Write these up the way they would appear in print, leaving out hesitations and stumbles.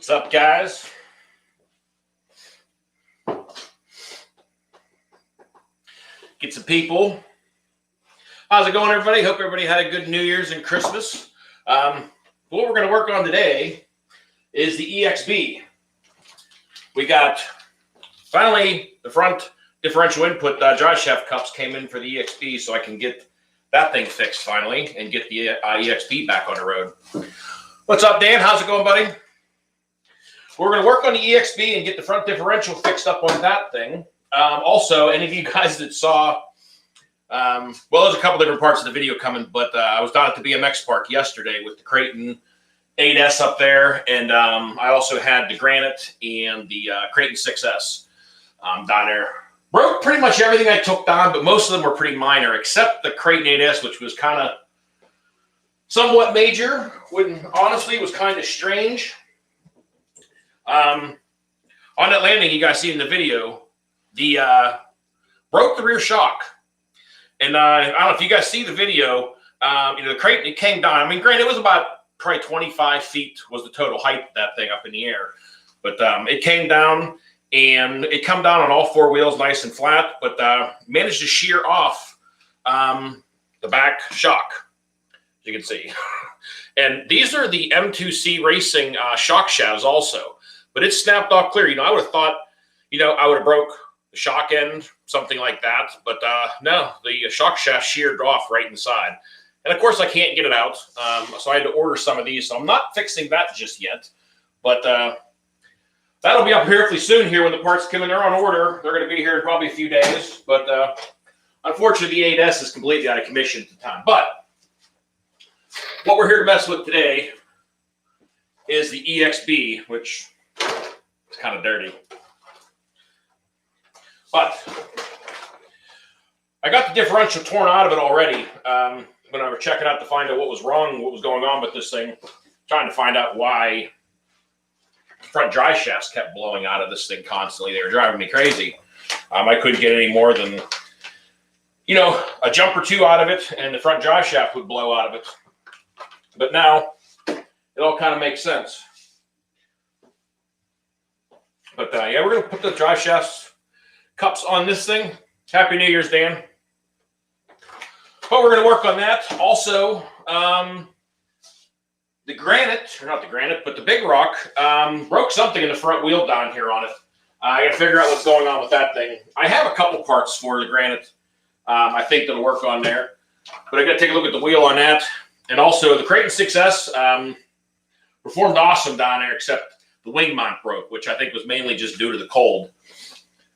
What's up, guys? Get some people. How's it going, everybody? Hope everybody had a good New Year's and Christmas. What we're going to work on today is the EXB. We got, finally, the front differential input drive shaft cups came in for the EXB, so I can get that thing fixed finally and get the EXB back on the road. What's up, Dan? How's it going, buddy? We're going to work on the EXB and get the front differential fixed up on that thing. Also, any of you guys that saw, well, there's a couple different parts of the video coming, but I was down at the BMX park yesterday with the Kraton EXB up there, and I also had the Granite and the Kraton 6S down there. Broke pretty much everything I took down, but most of them were pretty minor, except the Kraton EXB, which was kind of somewhat major, when honestly it was kind of strange. On that landing you guys see in the video, the broke the rear shock. And I don't know if you guys see the video, the Kraton, it came down. I mean, granted, it was about probably 25 feet was the total height of that thing up in the air. But it came down, and it come down on all four wheels nice and flat, but managed to shear off the back shock, as you can see. And these are the M2C Racing shock shafts also. But it snapped off clear. I would have thought, I would have broke the shock end, something like that. But no, the shock shaft sheared off right inside. And of course, I can't get it out. So I had to order some of these. So I'm not fixing that just yet. But that'll be up here soon here when the parts come in. They're on order. They're going to be here in probably a few days. But unfortunately, the 8S is completely out of commission at the time. But what we're here to mess with today is the EXB, which is kind of dirty. But I got the differential torn out of it already when I was checking out to find out what was wrong, what was going on with this thing, trying to find out why the front drive shafts kept blowing out of this thing constantly. They were driving me crazy. I couldn't get any more than, a jump or two out of it, and the front drive shaft would blow out of it. But now it all kind of makes sense. But yeah, we're going to put the drive shafts cups on this thing. Happy New Year's, Dan. But we're going to work on that. Also, the Granite, or not the Granite, but the Big Rock, broke something in the front wheel down here on it. I got to figure out what's going on with that thing. I have a couple parts for the Granite. I think that'll work on there. But I got to take a look at the wheel on that. And also, the Kraton 6S performed awesome down there, except the wing mount broke, which I think was mainly just due to the cold.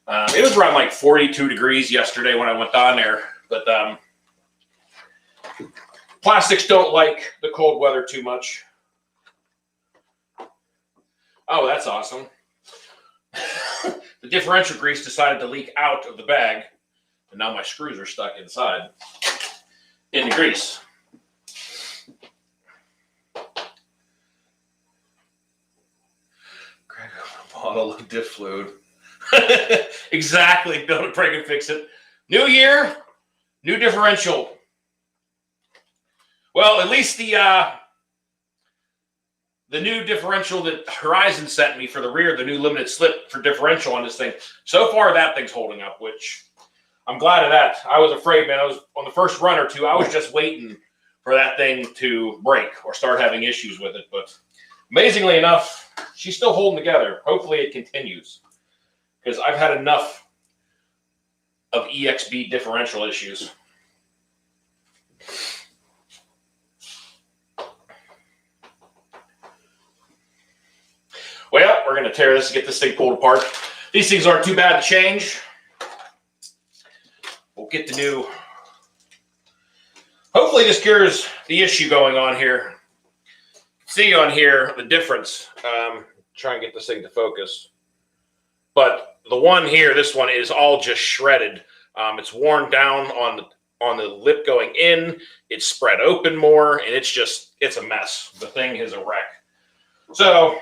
It was around like 42 degrees yesterday when I went down there. But plastics don't like the cold weather too much. Oh, that's awesome. The differential grease decided to leak out of the bag, and now my screws are stuck inside in the grease. Grab a bottle of diff fluid. Exactly. Build it, break and fix it. New year, new differential. Well, at least the new differential that Horizon sent me for the rear, the new limited slip for differential on this thing. So far, that thing's holding up, which I'm glad of that. I was afraid, man. I was on the first run or two. I was just waiting for that thing to break or start having issues with it. But amazingly enough, she's still holding together. Hopefully, it continues, because I've had enough of EXB differential issues. Well, we're going to tear this and get this thing pulled apart. These things aren't too bad to change. We'll get the new. Hopefully this cures the issue going on here. See on here the difference. Try and get this thing to focus. But the one here, this one is all just shredded. It's worn down on the lip going in. It's spread open more, and it's a mess. The thing is a wreck. So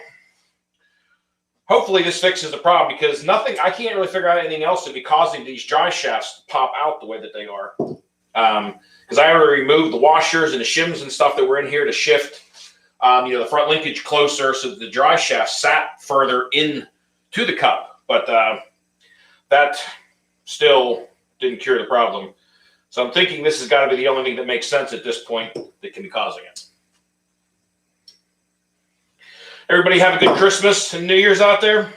hopefully this fixes the problem, because I can't really figure out anything else to be causing these drive shafts to pop out the way that they are. Because I already removed the washers and the shims and stuff that were in here to shift the front linkage closer so that the dry shaft sat further in to the cup. But that still didn't cure the problem. So I'm thinking this has got to be the only thing that makes sense at this point that can be causing it. Everybody have a good Christmas and New Year's out there.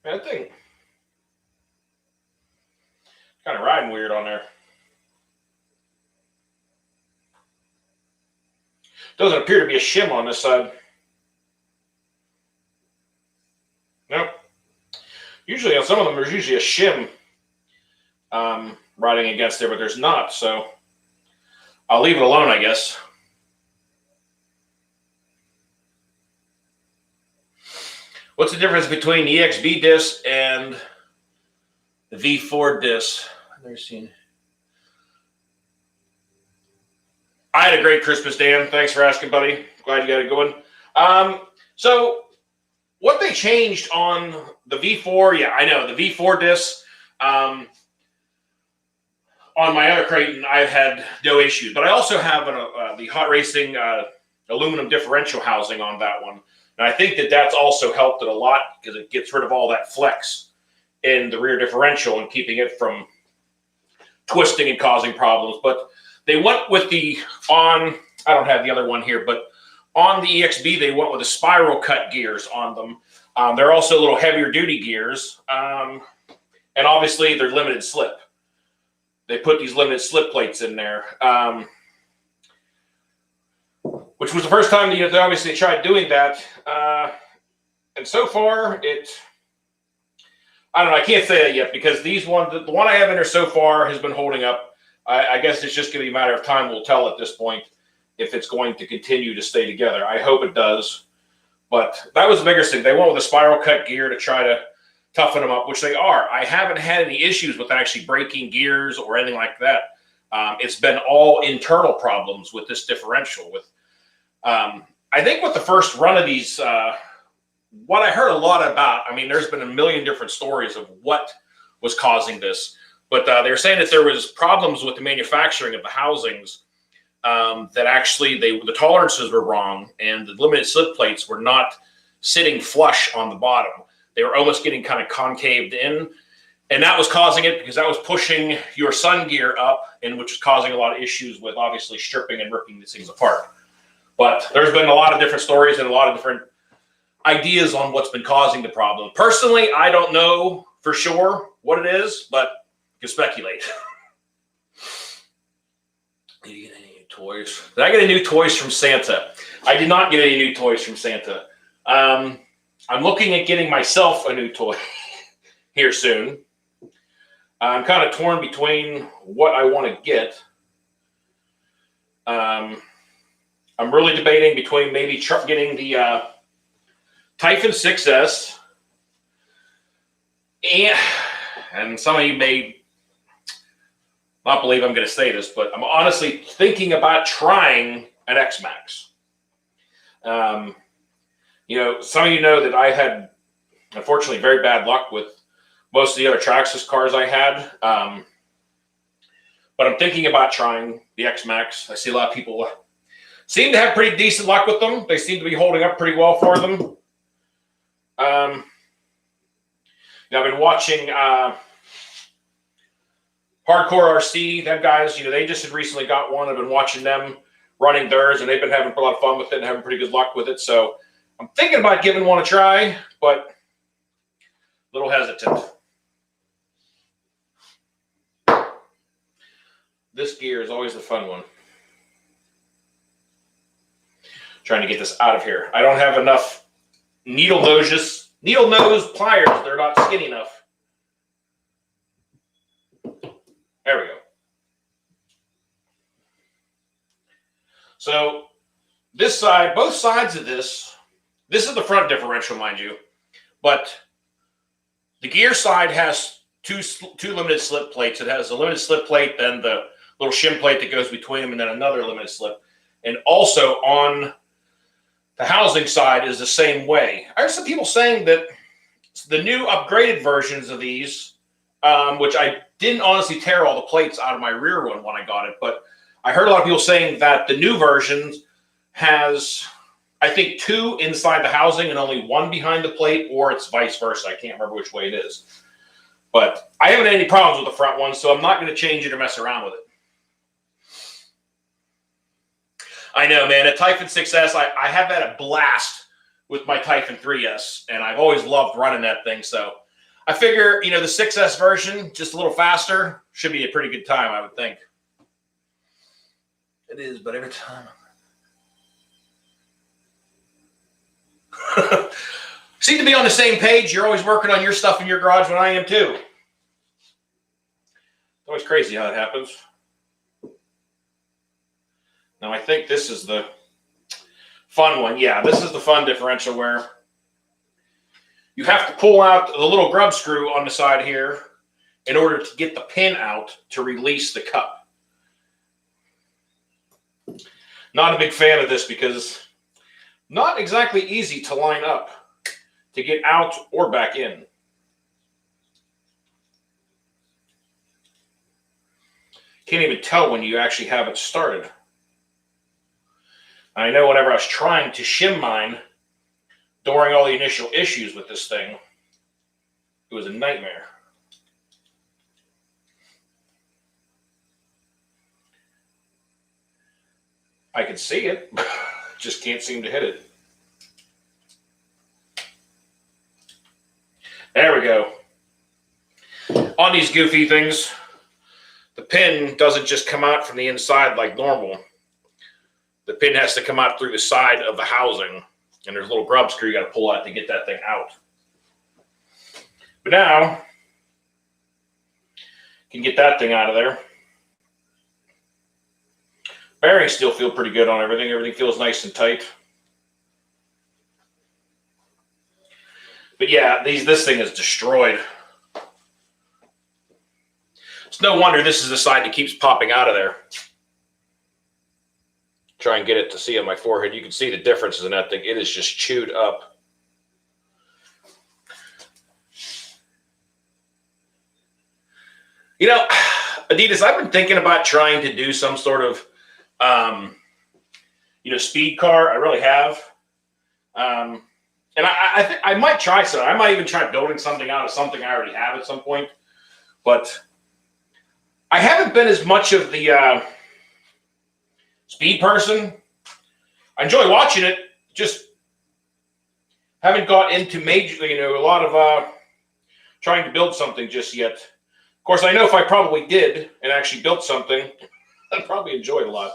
Man, that thing kind of riding weird on there. Doesn't appear to be a shim on this side. Nope. Usually on some of them, there's usually a shim riding against there, but there's not. So I'll leave it alone, I guess. What's the difference between the EXB disc and the V4 disc? I've never seen. I had a great Christmas, Dan. Thanks for asking, buddy. Glad you got it going. So what they changed on the V4, yeah, I know, the V4 disc, on my other Kraton, I've had no issues. But I also have the Hot Racing aluminum differential housing on that one. And I think that that's also helped it a lot because it gets rid of all that flex in the rear differential and keeping it from twisting and causing problems. But they went with I don't have the other one here, but on the EXB, they went with the spiral cut gears on them. They're also a little heavier duty gears. And obviously, they're limited slip. They put these limited slip plates in there, which was the first time they obviously tried doing that. And so far, I don't know, I can't say that yet because the one I have in there so far has been holding up. I guess it's just going to be a matter of time will tell at this point if it's going to continue to stay together. I hope it does. But that was the biggest thing. They went with a spiral cut gear to try to toughen them up, which they are. I haven't had any issues with actually breaking gears or anything like that. It's been all internal problems with this differential. I think with the first run of these, what I heard a lot about, I mean, there's been a million different stories of what was causing this. But they were saying that there was problems with the manufacturing of the housings, that actually the tolerances were wrong and the limited slip plates were not sitting flush on the bottom. They were almost getting kind of concaved in. And that was causing it because that was pushing your sun gear up, and which was causing a lot of issues with obviously stripping and ripping these things apart. But there's been a lot of different stories and a lot of different ideas on what's been causing the problem. Personally, I don't know for sure what it is, but you can speculate. Did you get any new toys? Did I get any new toys from Santa? I did not get any new toys from Santa. I'm looking at getting myself a new toy here soon. I'm kind of torn between what I want to get. I'm really debating between maybe getting the Typhon 6S, and some of you may not believe I'm going to say this, but I'm honestly thinking about trying an X-Max. Some of you know that I had, unfortunately, very bad luck with most of the other Traxxas cars I had. But I'm thinking about trying the X-Max. I see a lot of people seem to have pretty decent luck with them. They seem to be holding up pretty well for them. I've been watching Hardcore RC. Them guys, they just had recently got one. I've been watching them running theirs, and they've been having a lot of fun with it and having pretty good luck with it. So I'm thinking about giving one a try, but a little hesitant. This gear is always the fun one. Trying to get this out of here. I don't have enough needle nose pliers. They're not skinny enough. There we go. So this side, both sides of this is the front differential, mind you, but the gear side has two limited slip plates. It has a limited slip plate, then the little shim plate that goes between them, and then another limited slip. And also on the housing side is the same way. I heard some people saying that the new upgraded versions of these which I didn't honestly tear all the plates out of my rear one when I got it, but I heard a lot of people saying that the new version has, I think, 2 inside the housing and only 1 behind the plate, or it's vice versa. I can't remember which way it is. But I haven't had any problems with the front one, so I'm not going to change it or mess around with it. I know, man. A Typhon 6S, I have had a blast with my Typhon 3S, and I've always loved running that thing. So I figure, the 6S version, just a little faster, should be a pretty good time, I would think. It is, but every time. Seem to be on the same page. You're always working on your stuff in your garage when I am too. It's always crazy how it happens. Now I think this is the fun one. Yeah, this is the fun differential where you have to pull out the little grub screw on the side here in order to get the pin out to release the cup. Not a big fan of this because not exactly easy to line up to get out or back in. Can't even tell when you actually have it started. I know whenever I was trying to shim mine during all the initial issues with this thing, it was a nightmare. I could see it, just can't seem to hit it. There we go. On these goofy things, the pin doesn't just come out from the inside like normal. The pin has to come out through the side of the housing, and there's a little grub screw you got to pull out to get that thing out. But now, you can get that thing out of there. Bearings still feel pretty good on everything. Everything feels nice and tight. But yeah, this thing is destroyed. It's no wonder this is the side that keeps popping out of there. Try and get it to see on my forehead. You can see the differences in that thing. It is just chewed up. Adidas, I've been thinking about trying to do some sort of, speed car. I really have. And I think I might try some. I might even try building something out of something I already have at some point. But I haven't been as much of the speed person. I enjoy watching it, just haven't got into majorly, a lot of trying to build something just yet. Of course, I know if I probably did and actually built something, I'd probably enjoy it a lot.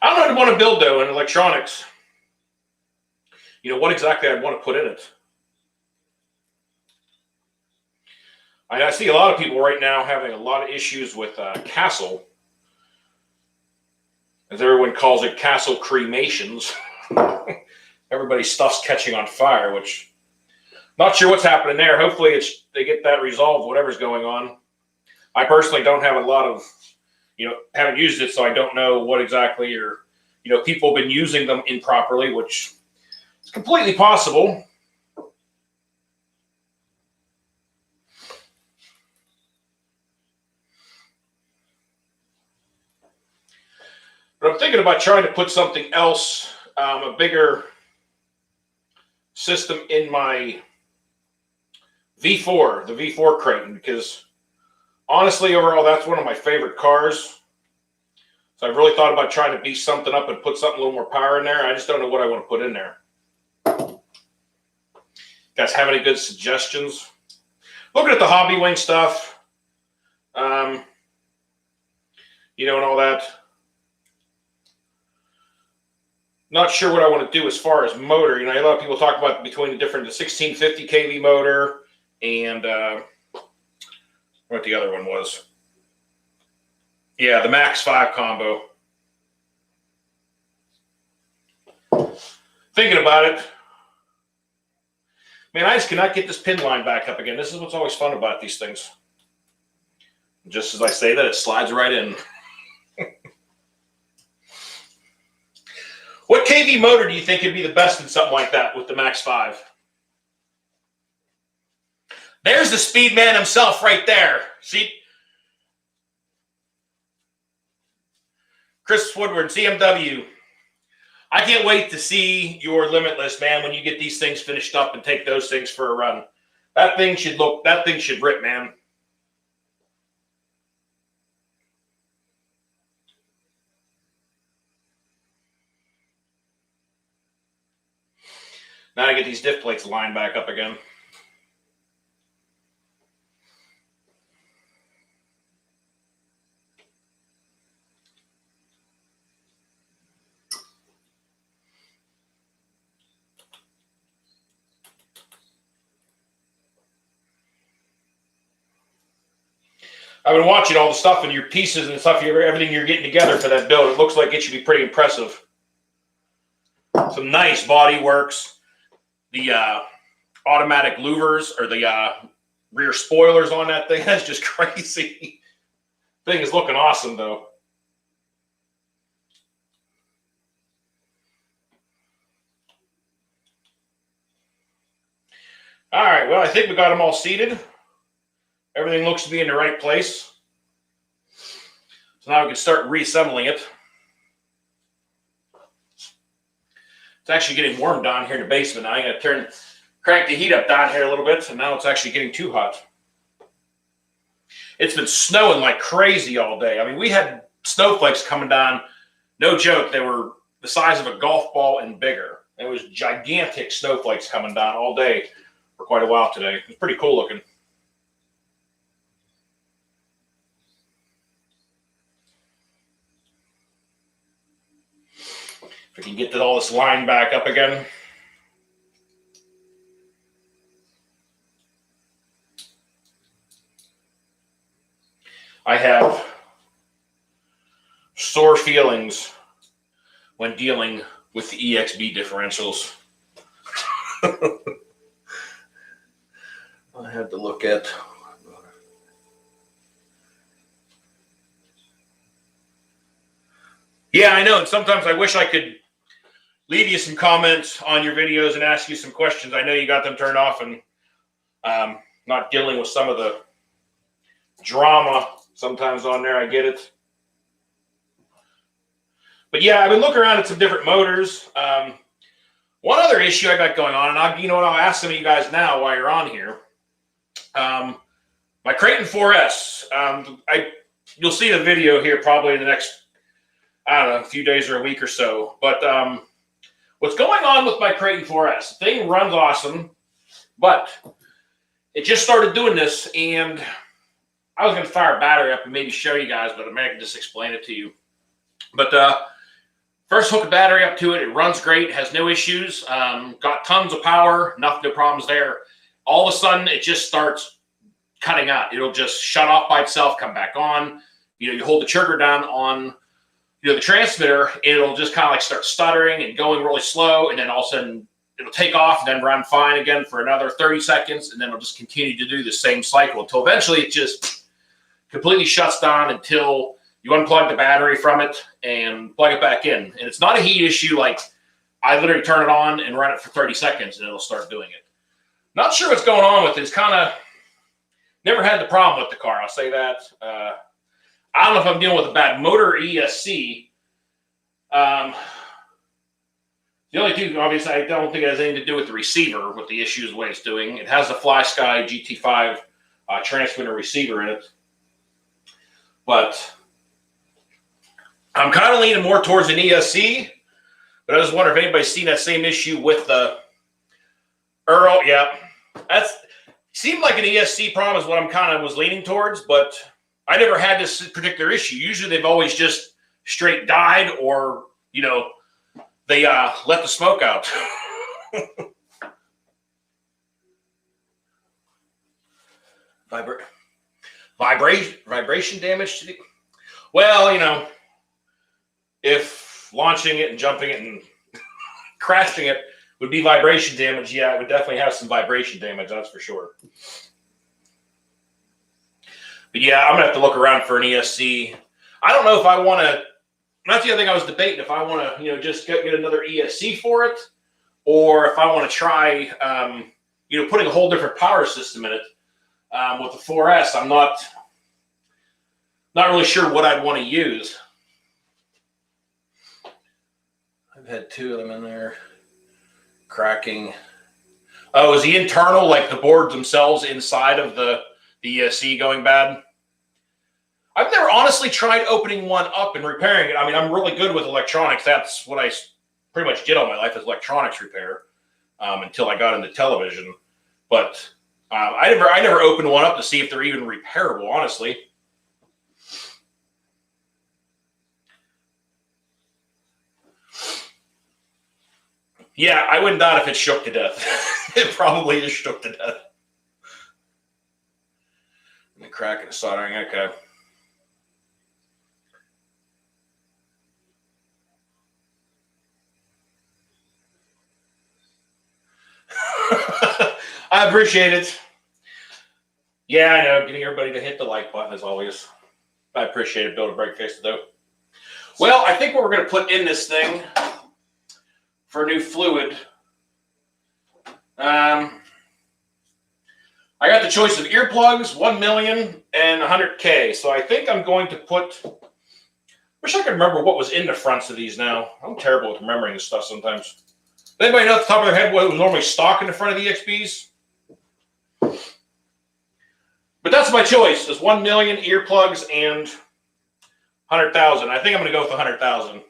I don't know what I want to build, though, in electronics. What exactly I'd want to put in it. I see a lot of people right now having a lot of issues with Castle. As everyone calls it, Castle cremations. Everybody's stuff's catching on fire, which not sure what's happening there. Hopefully they get that resolved, whatever's going on. I personally don't have a lot of, haven't used it, so I don't know what exactly, or, people have been using them improperly, which is completely possible. But I'm thinking about trying to put something else, a bigger system in my V4, the V4 Kraton, because honestly, overall, that's one of my favorite cars. So I've really thought about trying to beef something up and put something a little more power in there. I just don't know what I want to put in there. Guys, have any good suggestions? Looking at the Hobby Wing stuff, and all that. Not sure what I want to do as far as motor. A lot of people talk about between the 1650 kV motor and what the other one was. Yeah, the Max 5 combo. Thinking about it. Man, I just cannot get this pin line back up again. This is what's always fun about these things. Just as I say that, it slides right in. What kV motor do you think would be the best in something like that with the Max 5? There's the speed man himself right there. See? Chris Woodward, CMW. I can't wait to see your Limitless, man, when you get these things finished up and take those things for a run. That thing should rip, man. Now I get these diff plates lined back up again. I've been watching all the stuff and your pieces and stuff, everything you're getting together for that build. It looks like it should be pretty impressive. Some nice body works. The automatic louvers or the rear spoilers on that thing, that's just crazy. Thing is looking awesome, though. All right, well, I think we got them all seated. Everything looks to be in the right place. So now we can start reassembling it. It's actually getting warm down here in the basement. Now I'm going to crank the heat up down here a little bit, and now it's actually getting too hot. It's been snowing like crazy all day. I mean, we had snowflakes coming down. No joke, they were the size of a golf ball and bigger. It was gigantic snowflakes coming down all day for quite a while today. It was pretty cool looking. If we can get all this line back up again. I have sore feelings when dealing with the EXB differentials. I had to look at. Yeah, I know. And sometimes I wish I could leave you some comments on your videos and ask you some questions. I know you got them turned off and not dealing with some of the drama sometimes on there. I get it. But yeah, I've been looking around at some different motors. One other issue I got going on, and I'll ask some of you guys now while you're on here. My Kraton 4S. You'll see the video here probably in the next, I don't know, a few days or a week or so. But what's going on with my Kraton 4S? The thing runs awesome, but it just started doing this, and I was going to fire a battery up and maybe show you guys, but I may just explain it to you. But first hook a battery up to it. It runs great, has no issues, got tons of power, no problems there. All of a sudden, it just starts cutting out. It'll just shut off by itself, come back on. You hold the trigger down on the transmitter, and it'll just kind of like start stuttering and going really slow, and then all of a sudden it'll take off and then run fine again for another 30 seconds, and then it'll just continue to do the same cycle until eventually it just completely shuts down until you unplug the battery from it and plug it back in. And it's not a heat issue. Like, I literally turn it on and run it for 30 seconds and it'll start doing it. Not sure what's going on with it. It's kind of never had the problem with the car. I'll say that. I don't know if I'm dealing with a bad motor or ESC. The only two, obviously, I don't think it has anything to do with the receiver, with the issues, the way it's doing. It has the FlySky GT5 transmitter receiver in it. But I'm kind of leaning more towards an ESC. But I just wonder if anybody's seen that same issue with the Earl. Yeah, that's seemed like an ESC problem is what I'm kind of was leaning towards, but I never had this particular issue. Usually they've always just straight died, or they let the smoke out. Vibration damage to the. Well, if launching it and jumping it and crashing it would be vibration damage, yeah, it would definitely have some vibration damage, that's for sure. But yeah, I'm gonna have to look around for an ESC. I don't know if I want to. That's the other thing I was debating, if I want to, just get another ESC for it, or if I want to try, putting a whole different power system in it. With the 4S, I'm not really sure what I'd want to use. I've had two of them in there cracking. Oh, is the internal, like the boards themselves inside of the ESC going bad? I've never honestly tried opening one up and repairing it. I mean, I'm really good with electronics. That's what I pretty much did all my life, is electronics repair, until I got into television. But I never opened one up to see if they're even repairable, honestly. Yeah, I wouldn't doubt if it shook to death. It probably just shook to death. And the crack in the soldering, okay. I appreciate it. Yeah, I know. Getting everybody to hit the like button as always. I appreciate it. Build a break face though. Well, I think what we're going to put in this thing for new fluid. I got the choice of earplugs, 1 million, and 100K. So I think I'm going to put. Wish I could remember what was in the fronts of these now. I'm terrible with remembering this stuff sometimes. Does anybody know at the top of their head what was normally stock in the front of the EXBs? But that's my choice. Is 1 million earplugs and 100,000. I think I'm going to go with 100,000.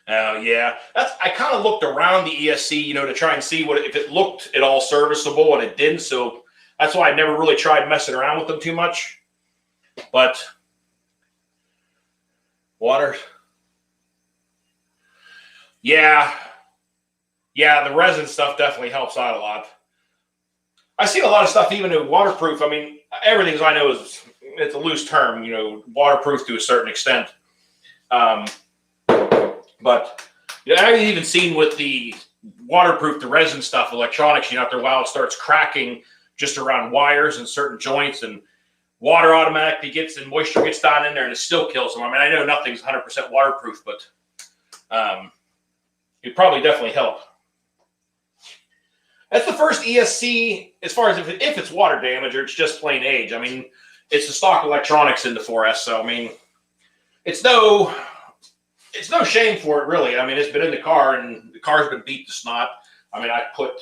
Yeah, I kind of looked around the ESC, to try and see if it looked at all serviceable, and it didn't. So that's why I never really tried messing around with them too much. But water, yeah, the resin stuff definitely helps out a lot. I see a lot of stuff even in waterproof. I mean, everything I know it's a loose term, waterproof to a certain extent. But I've even seen with the waterproof, the resin stuff, electronics, after a while it starts cracking just around wires and certain joints, and water automatically moisture gets down in there, and it still kills them. I mean, I know nothing's 100% waterproof, but it probably definitely help. That's the first ESC as far as if it's water damage or it's just plain age. I mean, it's the stock electronics in the 4S, so I mean, it's no shame for it, really. I mean, it's been in the car, and the car's been beat to snot. I mean, I put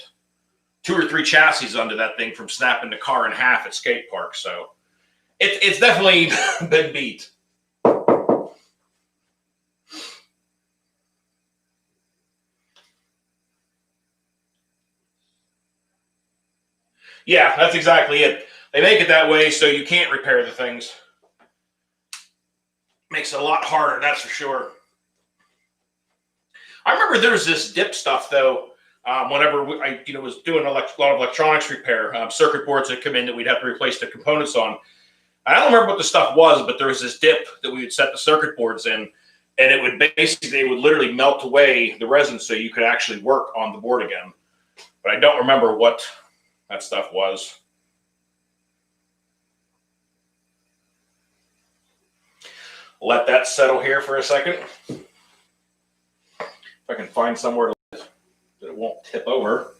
2 or 3 chassis under that thing from snapping the car in half at skate parks, so it's definitely been beat. Yeah, that's exactly it. They make it that way so you can't repair the things. Makes it a lot harder, that's for sure. I remember there was this dip stuff though. Whenever I was doing a lot of electronics repair, circuit boards that come in that we'd have to replace the components on. I don't remember what the stuff was, but there was this dip that we would set the circuit boards in, and it would literally melt away the resin so you could actually work on the board again. But I don't remember what that stuff was. Let that settle here for a second. If I can find somewhere that it won't tip over.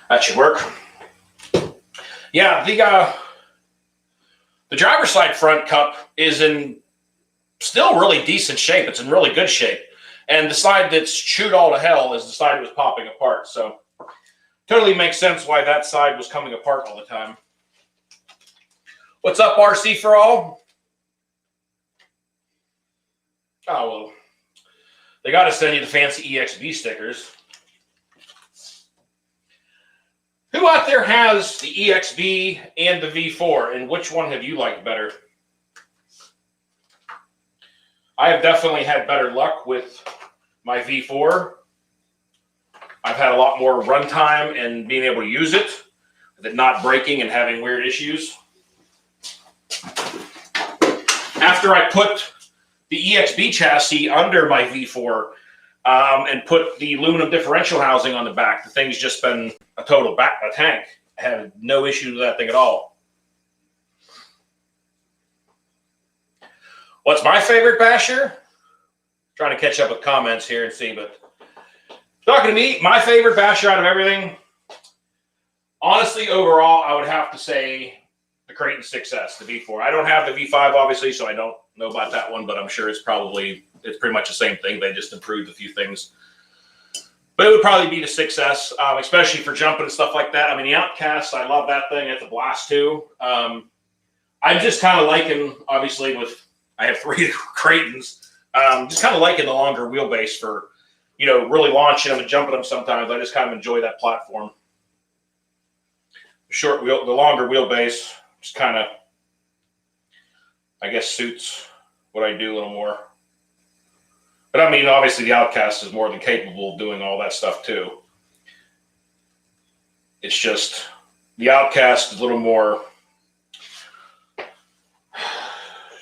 That should work. Yeah, the driver's side front cup is in still really decent shape. It's in really good shape. And the side that's chewed all to hell is the side that was popping apart. So totally makes sense why that side was coming apart all the time. What's up, RC for all? Oh, well, they got to send you the fancy EXB stickers. Who out there has the EXB and the V4, and which one have you liked better? I have definitely had better luck with my V4. I've had a lot more runtime and being able to use it, with it not breaking and having weird issues. After I put the EXB chassis under my V4 and put the aluminum differential housing on the back, the thing's just been a total tank. I had no issues with that thing at all. What's my favorite basher? Trying to catch up with comments here and see, but talking to me, my favorite basher out of everything, honestly, overall, I would have to say the Kraton 6S, the V4. I don't have the V5, obviously, so I don't know about that one, but I'm sure it's pretty much the same thing. They just improved a few things. But it would probably be the 6S, especially for jumping and stuff like that. I mean, the Outcast, I love that thing. It's a blast, too. I'm just kind of liking, obviously, I have 3 Kratons, just kind of liking the longer wheelbase for, really launching them and jumping them sometimes. I just kind of enjoy that platform. The longer wheelbase just kind of, I guess, suits what I do a little more. But I mean, obviously the Outcast is more than capable of doing all that stuff too. It's just, the Outcast is a little more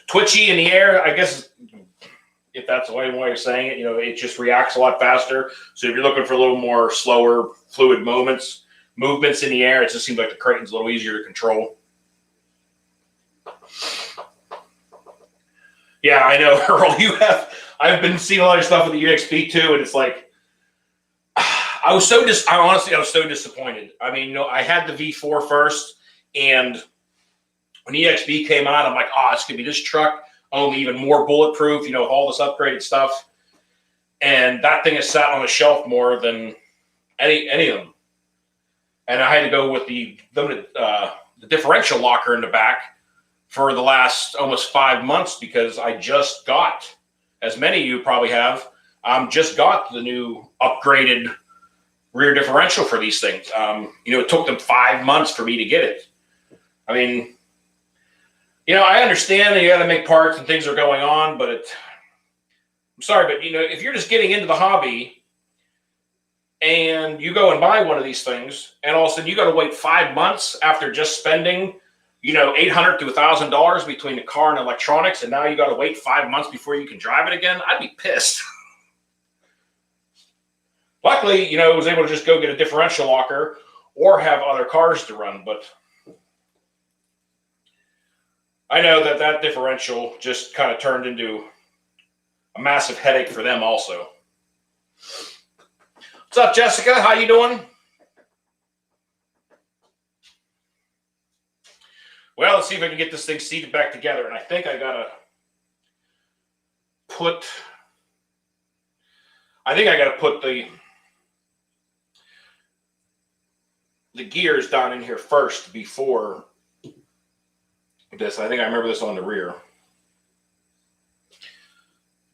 twitchy in the air, I guess, if that's the way of saying it. It just reacts a lot faster. So if you're looking for a little more slower, fluid movements in the air, it just seems like the Kraton's a little easier to control. Yeah, I know, Earl, I've been seeing a lot of stuff with the EXB too, and it's like, I was so disappointed. I mean, I had the V4 first, and when EXB came out, I'm like, it's going to be this truck, only even more bulletproof, with all this upgraded stuff. And that thing has sat on the shelf more than any of them. And I had to go with the differential locker in the back for the last almost 5 months, because I just got, as many of you probably have, just got the new upgraded rear differential for these things. It took them 5 months for me to get it. I mean, I understand that you got to make parts and things are going on, but I'm sorry, but if you're just getting into the hobby and you go and buy one of these things, and all of a sudden you got to wait 5 months after just spending, $800 to $1,000 between the car and electronics, and now you got to wait 5 months before you can drive it again, I'd be pissed. Luckily, I was able to just go get a differential locker or have other cars to run, but I know that differential just kind of turned into a massive headache for them also. What's up, Jessica? How you doing? Well, let's see if I can get this thing seated back together. And I think I gotta put the gears down in here first before this. I think I remember this on the rear.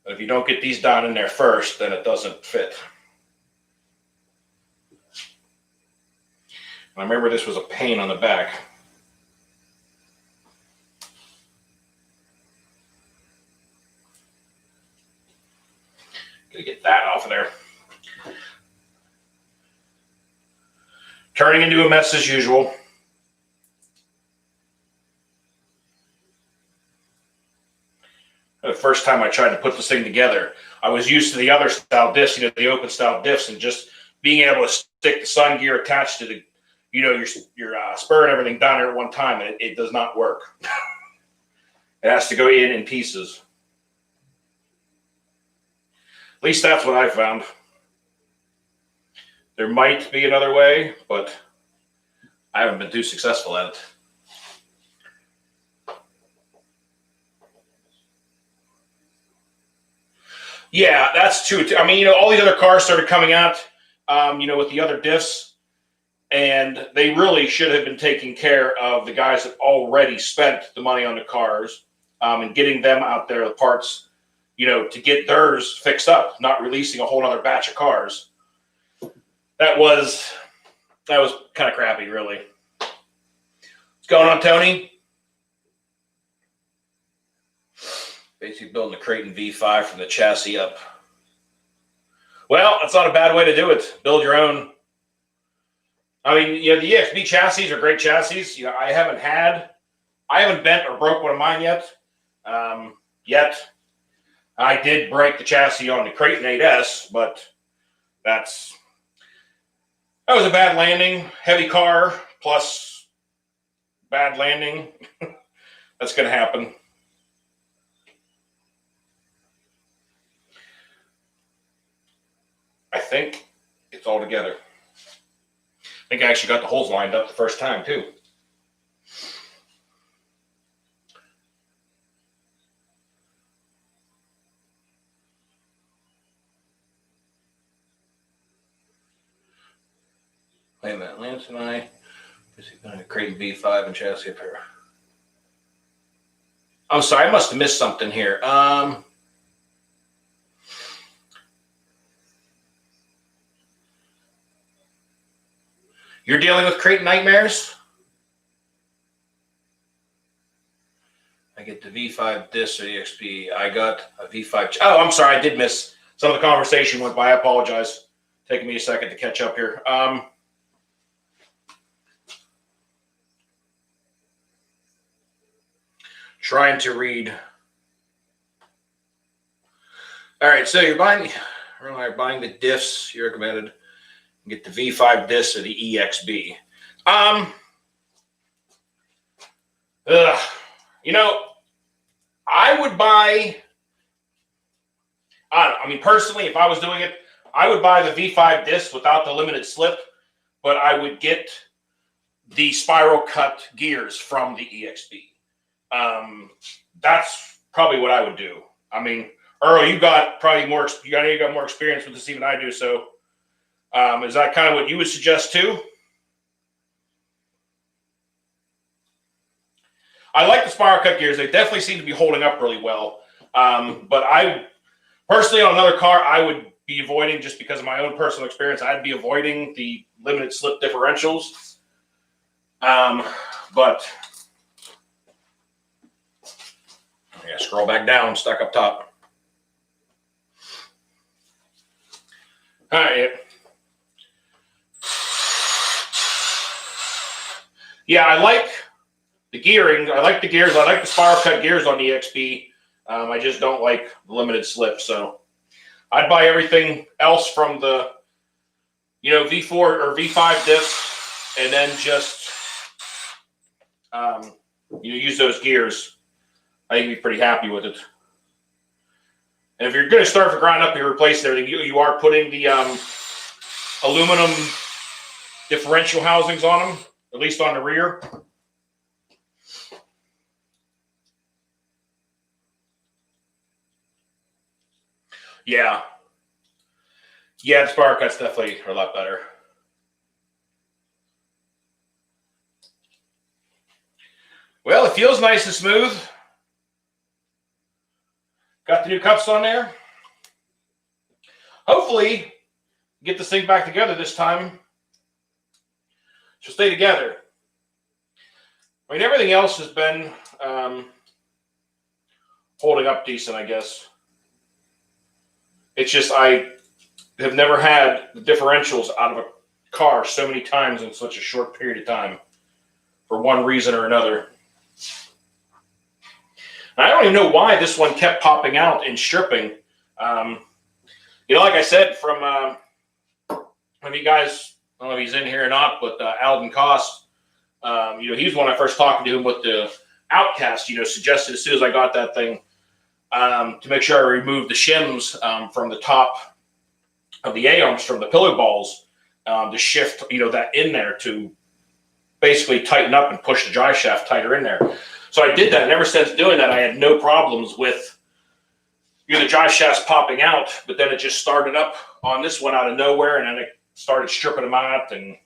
But if you don't get these down in there first, then it doesn't fit. And I remember this was a pain on the back. Gonna get that off of there. Turning into a mess as usual. The first time I tried to put this thing together, I was used to the other style diffs, the open style diffs, and just being able to stick the sun gear attached to the, your spur and everything down there at one time, and it does not work. It has to go in pieces. At least that's what I found. There might be another way, but I haven't been too successful at it. Yeah, that's true. I mean, all these other cars started coming out, with the other diffs, and they really should have been taking care of the guys that already spent the money on the cars, and getting them out there, the parts, to get theirs fixed up, not releasing a whole other batch of cars. That was kind of crappy, really. What's going on, Tony? Basically building the Kraton V5 from the chassis up. Well, that's not a bad way to do it. Build your own. I mean, the EXB chassis are great chassis. I haven't bent or broke one of mine yet. I did break the chassis on the Kraton 8S, but that was a bad landing. Heavy car plus bad landing. That's going to happen. I think it's all together. I think I actually got the holes lined up the first time too. Wait a minute, Lance and I, Kraton V5 and chassis up here. I'm sorry, I must have missed something here. You're dealing with Kraton nightmares? I get the V5 disc or EXB. I got a V5. Oh, I'm sorry, I did miss some of the conversation went by. I apologize. Taking me a second to catch up here. Trying to read. All right, so you're buying the diffs you recommended. Get the V5 disc or the EXB. You know, I would buy. I mean, personally, if I was doing it, I would buy the V5 disc without the limited slip, but I would get the spiral cut gears from the EXB. That's probably what I would do. I mean, Earl, you got probably more. You got more experience with this even I do. So, is that kind of what you would suggest too? I like the spiral cut gears. They definitely seem to be holding up really well. But I personally, on another car, I would be avoiding, just because of my own personal experience, I'd be avoiding the limited slip differentials. But yeah, scroll back down, stuck up top. All right. Yeah, I like the gearing. I like the gears. I like the spiral cut gears on the EXB. I just don't like the limited slip. So I'd buy everything else from the, V4 or V5 discs, and then just, use those gears. I think you'd be pretty happy with it. And if you're going to start from ground up, you replace everything. You are putting the aluminum differential housings on them, at least on the rear. Yeah. Yeah, the spiral cuts definitely are a lot better. Well, it feels nice and smooth. Got the new cups on there. Hopefully, get this thing back together this time. She'll stay together. I mean, everything else has been holding up decent, I guess. It's just I have never had the differentials out of a car so many times in such a short period of time for one reason or another. And I don't even know why this one kept popping out in stripping. Like I said, from one of you guys, I don't know if he's in here or not, but Alden Koss, he's one I first talked to him with the Outcast, suggested as soon as I got that thing to make sure I removed the shims from the top of the A-arms from the pillow balls to shift, that in there to basically tighten up and push the drive shaft tighter in there. So I did that, and ever since doing that, I had no problems with the drive shafts popping out, but then it just started up on this one out of nowhere, and then it started stripping them out, and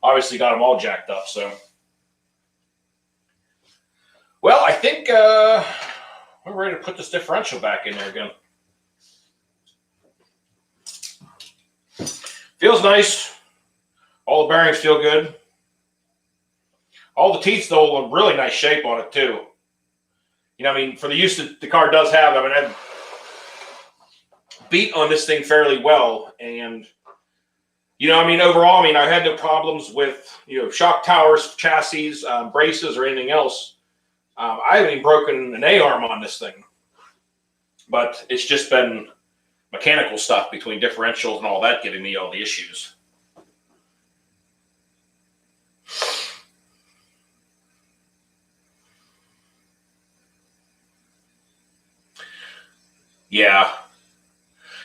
obviously got them all jacked up. So, well, I think we're ready to put this differential back in there again. Feels nice. All the bearings feel good. All the teeth, though, are in really nice shape on it, too. For the use that the car does have, I've beat on this thing fairly well. And, overall, I had no problems with, shock towers, chassis, braces, or anything else. I haven't even broken an A-arm on this thing. But it's just been mechanical stuff between differentials and all that giving me all the issues. Yeah.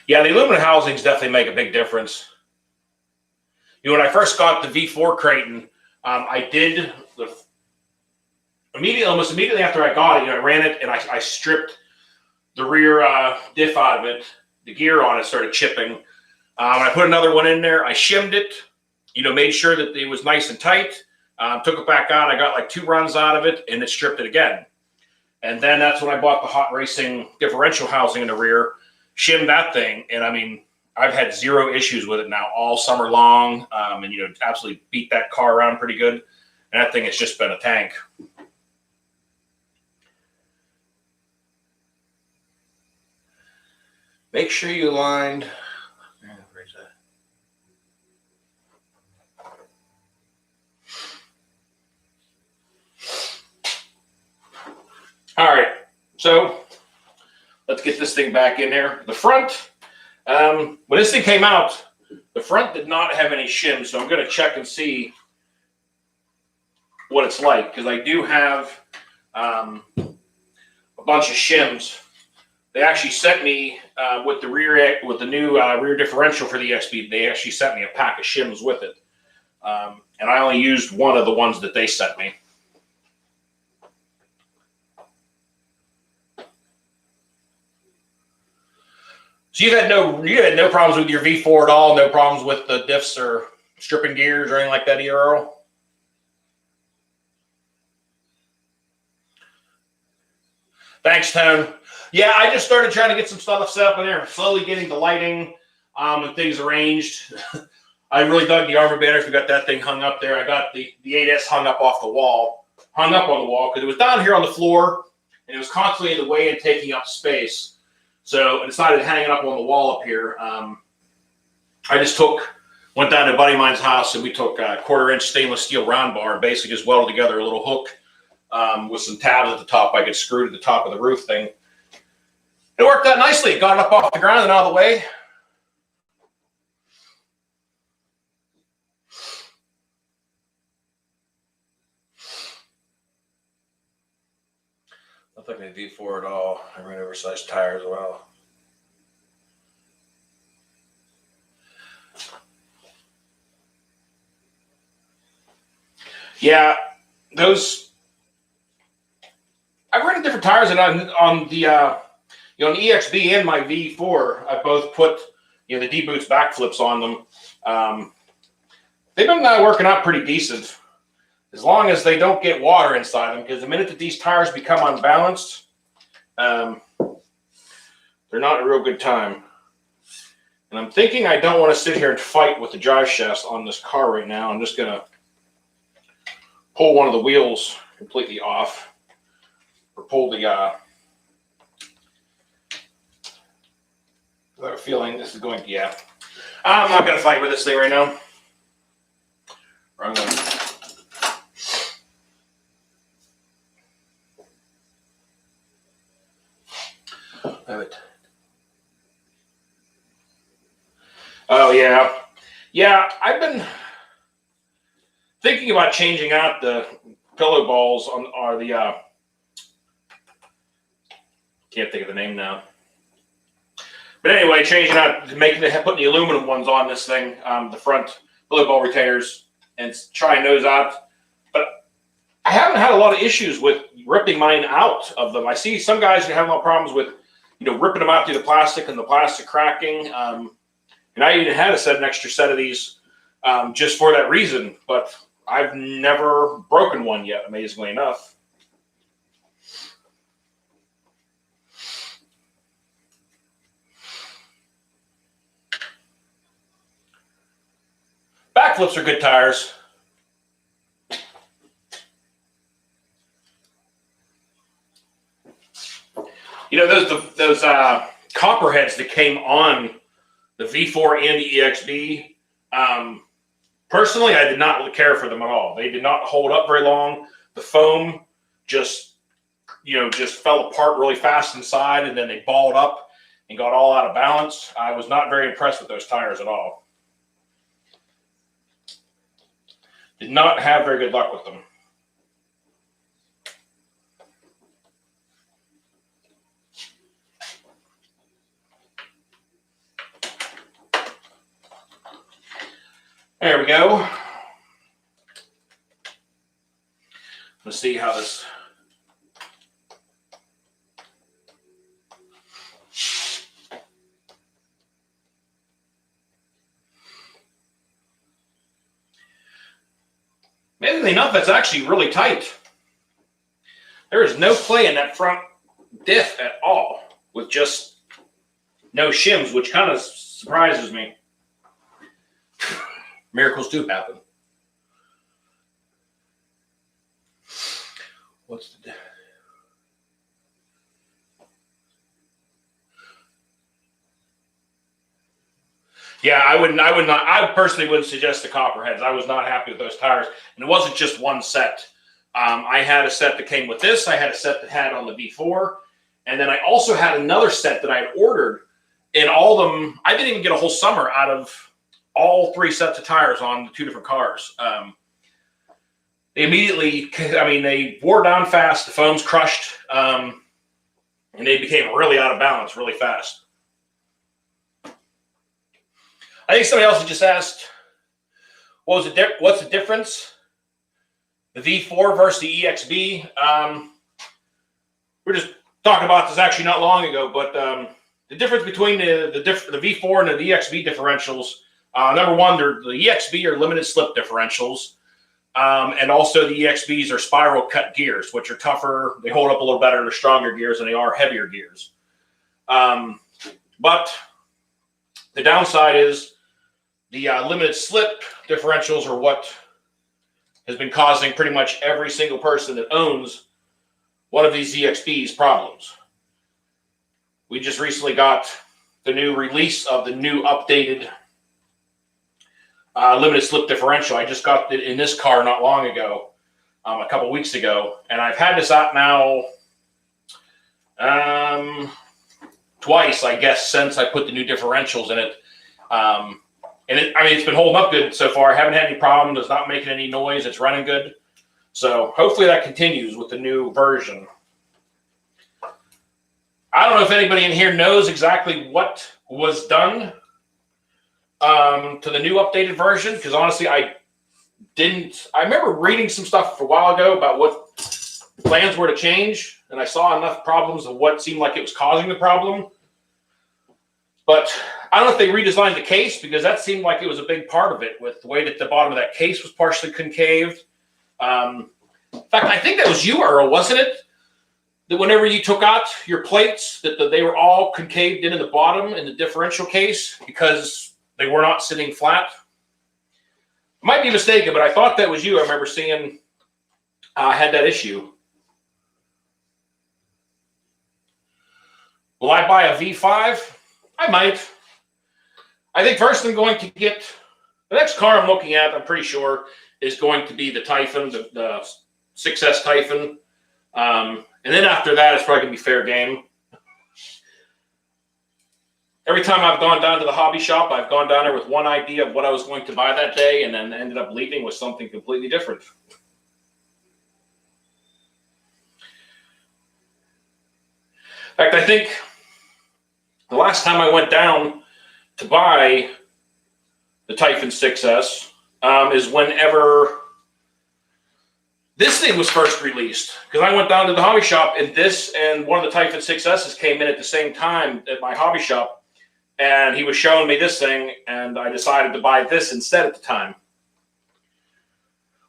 Yeah, the aluminum housings definitely make a big difference. You know, when I first got the V4 Kraton, I did almost immediately after I got it. You know, I ran it and I stripped the rear diff out of it. The gear on it started chipping. I put another one in there. I shimmed it. You know, made sure that it was nice and tight. Took it back out. I got like 2 runs out of it, and it stripped it again. And then that's when I bought the hot racing differential housing in the rear, shimmed that thing, and I mean, I've had 0 issues with it now all summer long, and you know, absolutely beat that car around pretty good. And that thing has just been a tank. Make sure you aligned. All right, so let's get this thing back in there. The front, when this thing came out, the front did not have any shims, so I'm going to check and see what it's like, because I do have a bunch of shims. They actually sent me with the new rear differential for the EXB. They actually sent me a pack of shims with it, and I only used one of the ones that they sent me. So you had no problems with your V4 at all? No problems with the diffs or stripping gears or anything like that either, Earl? Thanks, Tone. Yeah, I just started trying to get some stuff set up in there, slowly getting the lighting and things arranged. I really dug the armor banners. We got that thing hung up there. I got the 8S hung up on the wall, because it was down here on the floor, and it was constantly in the way and taking up space. So I decided hanging up on the wall up here. I just went down to a buddy of mine's house, and we took a 1/4-inch stainless steel round bar and basically just welded together a little hook with some tabs at the top I could screw to the top of the roof thing. It worked out nicely. It got it up off the ground and out of the way. Nothing like a V4 at all. I ran oversized tires as well. Yeah, those. I've ran different tires, and on the on the EXB and my V4, I both put the D-Boots back flips on them. They've been working out pretty decent, as long as they don't get water inside them. Because the minute that these tires become unbalanced, they're not a real good time. And I'm thinking I don't want to sit here and fight with the drive shafts on this car right now. I'm just gonna pull one of the wheels completely off, or pull the. I have a feeling this is going to. Yeah, I'm not gonna fight with this thing right now. Or I'm gonna. Have it. Oh yeah, yeah. I've been thinking about changing out the pillow balls or the can't think of the name now. But anyway, changing out, putting the aluminum ones on this thing, the front pillow ball retainers, and trying those out. But I haven't had a lot of issues with ripping mine out of them. I see some guys who have a lot of problems with ripping them out through the plastic and the plastic cracking. And I even had an extra set of these just for that reason, but I've never broken one yet, amazingly enough. Backflips are good tires. Those copper heads that came on the V4 and the EXB. Personally, I did not care for them at all. They did not hold up very long. The foam just fell apart really fast inside, and then they balled up and got all out of balance. I was not very impressed with those tires at all. Did not have very good luck with them. There we go. Let's see how this. Amazingly enough, that's actually really tight. There is no play in that front diff at all, with just no shims, which kind of surprises me. Miracles do happen. What's the... Yeah, I would not. I personally wouldn't suggest the Copperheads. I was not happy with those tires, and it wasn't just one set. I had a set that came with this. I had a set that had on the V4, and then I also had another set that I had ordered. And all of them, I didn't even get a whole summer out of all 3 sets of tires on the 2 different cars. They immediately, they wore down fast. The foam's crushed, and they became really out of balance really fast. I think somebody else had just asked, what's the difference? The V4 versus the EXB. We were just talking about this actually not long ago, but the difference between the V4 and the EXB differentials, number one, the EXB are limited slip differentials, and also the EXBs are spiral cut gears, which are tougher. They hold up a little better. They're stronger gears than they are heavier gears. But the downside is the limited slip differentials are what has been causing pretty much every single person that owns one of these EXBs problems. We just recently got the new release of the new updated limited slip differential. I just got it in this car not long ago, a couple weeks ago, and I've had this out now twice, I guess, since I put the new differentials in it. It's been holding up good so far. I haven't had any problems. It's not making any noise. It's running good. So hopefully that continues with the new version. I don't know if anybody in here knows exactly what was done to the new updated version, because honestly, I remember reading some stuff for a while ago about what plans were to change, and I saw enough problems of what seemed like it was causing the problem. But I don't know if they redesigned the case, because that seemed like it was a big part of it, with the way that the bottom of that case was partially concaved. In fact, I think that was you, Earl, wasn't it? That whenever you took out your plates, that they were all concaved in the bottom in the differential case because they were not sitting flat. I might be mistaken, but I thought that was you. I remember seeing had that issue. Will I buy a V5? I might. I think first I'm going to get the next car I'm looking at, I'm pretty sure, is going to be the Typhon, the 6S Typhon. And then after that, it's probably going to be fair game. Every time I've gone down to the hobby shop, I've gone down there with one idea of what I was going to buy that day, and then ended up leaving with something completely different. In fact, I think the last time I went down to buy the Typhon 6S is whenever this thing was first released, because I went down to the hobby shop, and this and one of the Typhon 6S's came in at the same time at my hobby shop, and he was showing me this thing, and I decided to buy this instead at the time,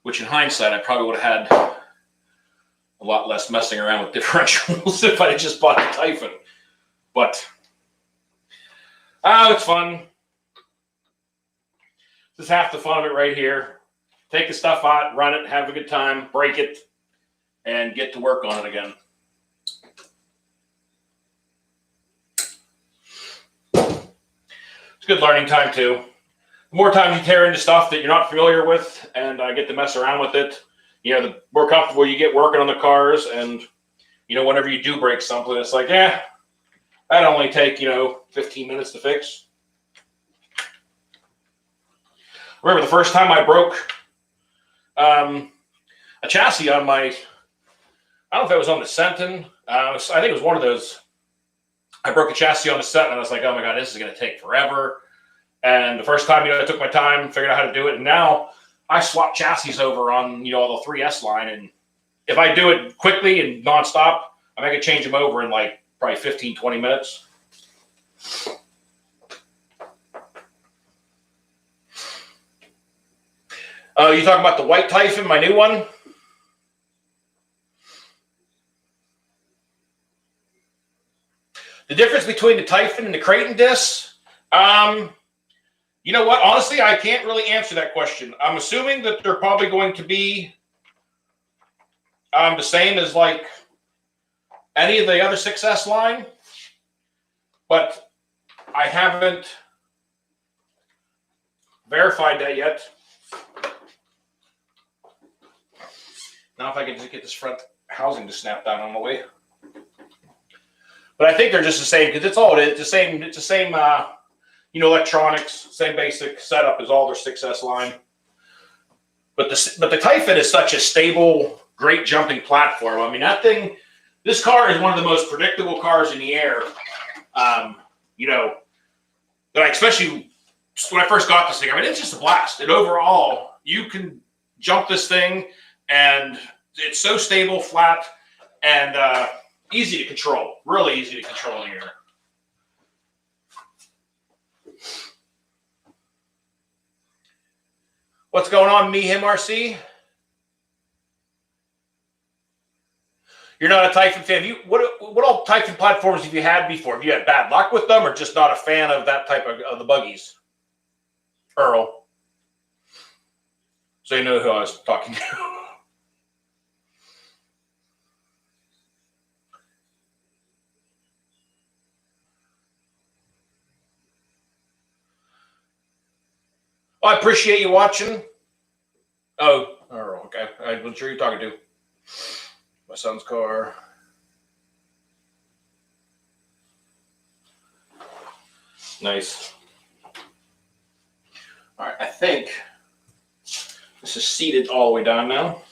which in hindsight, I probably would have had a lot less messing around with differentials if I had just bought the Typhon. But, it's fun. This is half the fun of it right here. Take the stuff out, run it, have a good time, break it, and get to work on it again. It's a good learning time, too. The more time you tear into stuff that you're not familiar with and get to mess around with it, the more comfortable you get working on the cars. And, whenever you do break something, it's like, that'd only take, 15 minutes to fix. I remember the first time I broke a chassis on my, I don't know if it was on the Senton. I think it was one of those. I broke a chassis on the Senton, and I was like, oh my God, this is going to take forever. And the first time, I took my time, figured out how to do it. And now I swap chassis over on, the 3S line. And if I do it quickly and nonstop, I can change them over in like probably 15, 20 minutes. You talking about the white Typhon, my new one? The difference between the Typhon and the Kraton discs? You know what? Honestly, I can't really answer that question. I'm assuming that they're probably going to be the same as like any of the other 6S line, but I haven't verified that yet. Now if I can just get this front housing to snap down on the way. But I think they're just the same because it's the same. It's the same, electronics, same basic setup as all their 6S line. But the Typhon is such a stable, great jumping platform. I mean, that thing. This car is one of the most predictable cars in the air. That especially when I first got this thing. I mean, it's just a blast. And overall, you can jump this thing, and it's so stable, flat, and easy to control. Really easy to control in the air. What's going on, me, him, RC? You're not a Typhon fan. What all Typhon platforms have you had before? Have you had bad luck with them, or just not a fan of that type of the buggies? Earl. So you know who I was talking to. I appreciate you watching. Oh, Earl. Okay. I wasn't sure who you're talking to. My son's car. Nice. All right, I think this is seated all the way down now.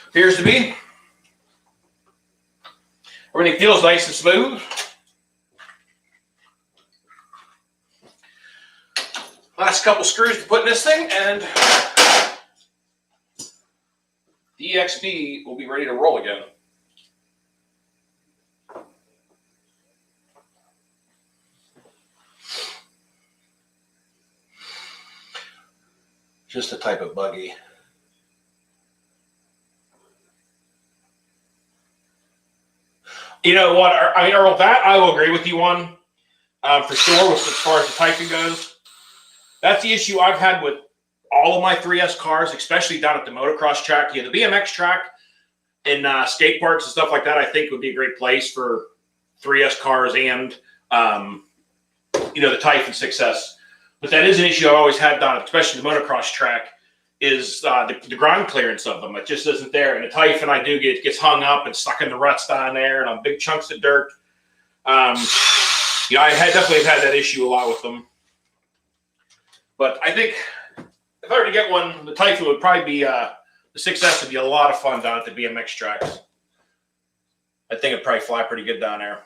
Appears to be. Everything feels nice and smooth. Last couple screws to put in this thing, and the EXB will be ready to roll again. Just a type of buggy. You know what? I mean, Earl, that I will agree with you on, for sure, as far as the Typhon goes. That's the issue I've had with all of my 3S cars, especially down at the motocross track. Yeah, the BMX track and skate parks and stuff like that, I think would be a great place for 3S cars and, the Typhon 6S. But that is an issue I've always had down, especially the motocross track, is the ground clearance of them. It just isn't there. And the Typhon, I do gets hung up and stuck in the ruts down there and on big chunks of dirt. I definitely have had that issue a lot with them. But I think if I were to get one, the Typhon would probably be, the 6S would be a lot of fun down at the BMX tracks. I think it'd probably fly pretty good down there.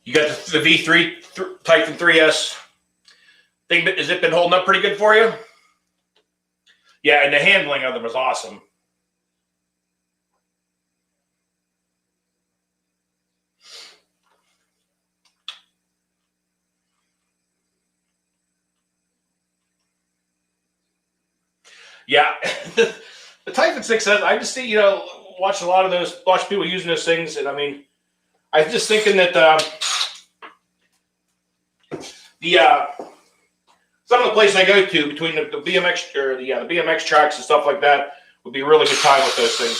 You got the V3 Typhon 3S thing. Has it been holding up pretty good for you? Yeah, and the handling of them is awesome. Yeah, the Typhon 6S, I just see, watch people using those things, and I mean, I was just thinking that some of the places I go to between the BMX or the BMX tracks and stuff like that would be a really good time with those things.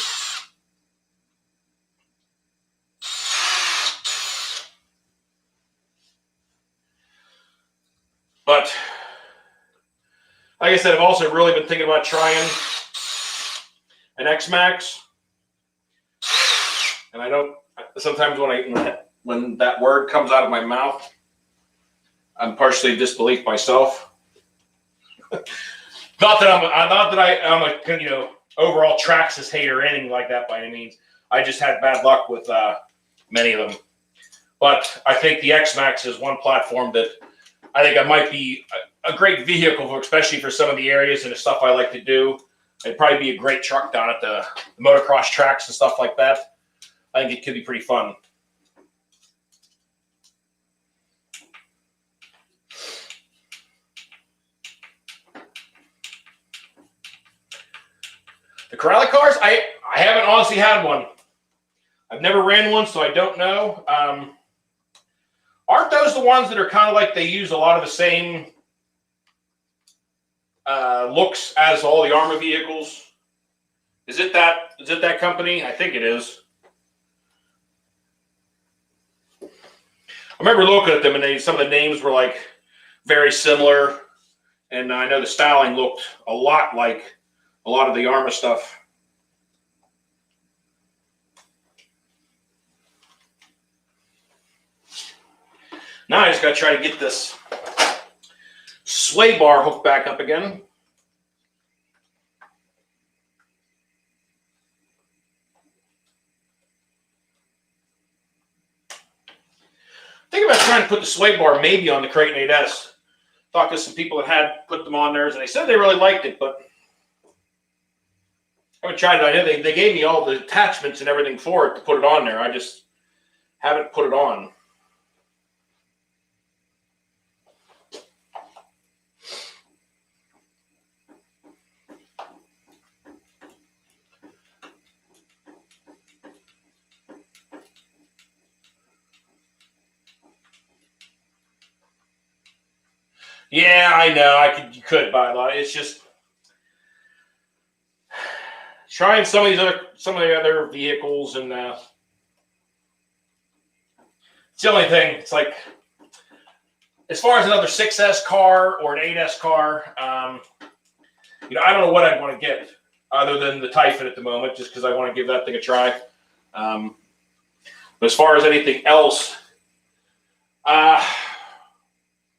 But like I said, I've also really been thinking about trying an X-Max, and I don't. Sometimes when that word comes out of my mouth, I'm partially disbelief myself. Not that I'm a you know, overall Traxxas hater or anything like that by any means. I just had bad luck with many of them. But I think the X-Max is one platform that I think I might be a great vehicle for, especially for some of the areas and the stuff I like to do. It'd probably be a great truck down at the motocross tracks and stuff like that. I think it could be pretty fun. The Corrali cars, I haven't honestly had one. I've never ran one, so I don't know. Aren't those the ones that are kind of like they use a lot of the same looks as all the Arma vehicles? Is it that company? I think it is. I remember looking at them, and some of the names were like very similar, and I know the styling looked a lot like a lot of the Arma stuff. Now I just got to try to get this sway bar hooked back up again. Think about trying to put the sway bar maybe on the Kraton 8S. Talked to some people that had put them on theirs, and they said they really liked it, but I haven't tried it. I know they gave me all the attachments and everything for it to put it on there. I just haven't put it on. Yeah, I know. You could buy a lot. It's just trying some of the other vehicles, and it's the only thing. It's like, as far as another 6S car or an 8S car, you know, I don't know what I'd want to get other than the Typhon at the moment, just because I want to give that thing a try. But as far as anything else, I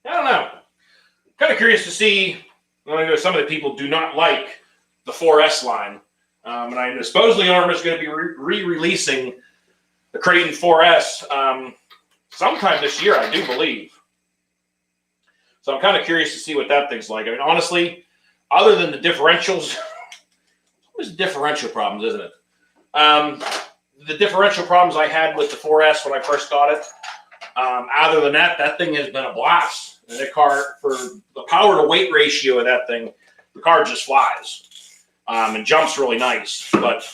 don't know. Kind of curious to see. I know some of the people do not like the 4S line, and I know supposedly Arma is going to be re-releasing the Kraton 4S sometime this year, I do believe. So I'm kind of curious to see what that thing's like. I mean, honestly, other than the differentials, there's differential problems, isn't it? The differential problems I had with the 4S when I first got it. Other than that, that thing has been a blast. And the car, for the power to weight ratio of that thing, the car just flies and jumps really nice. But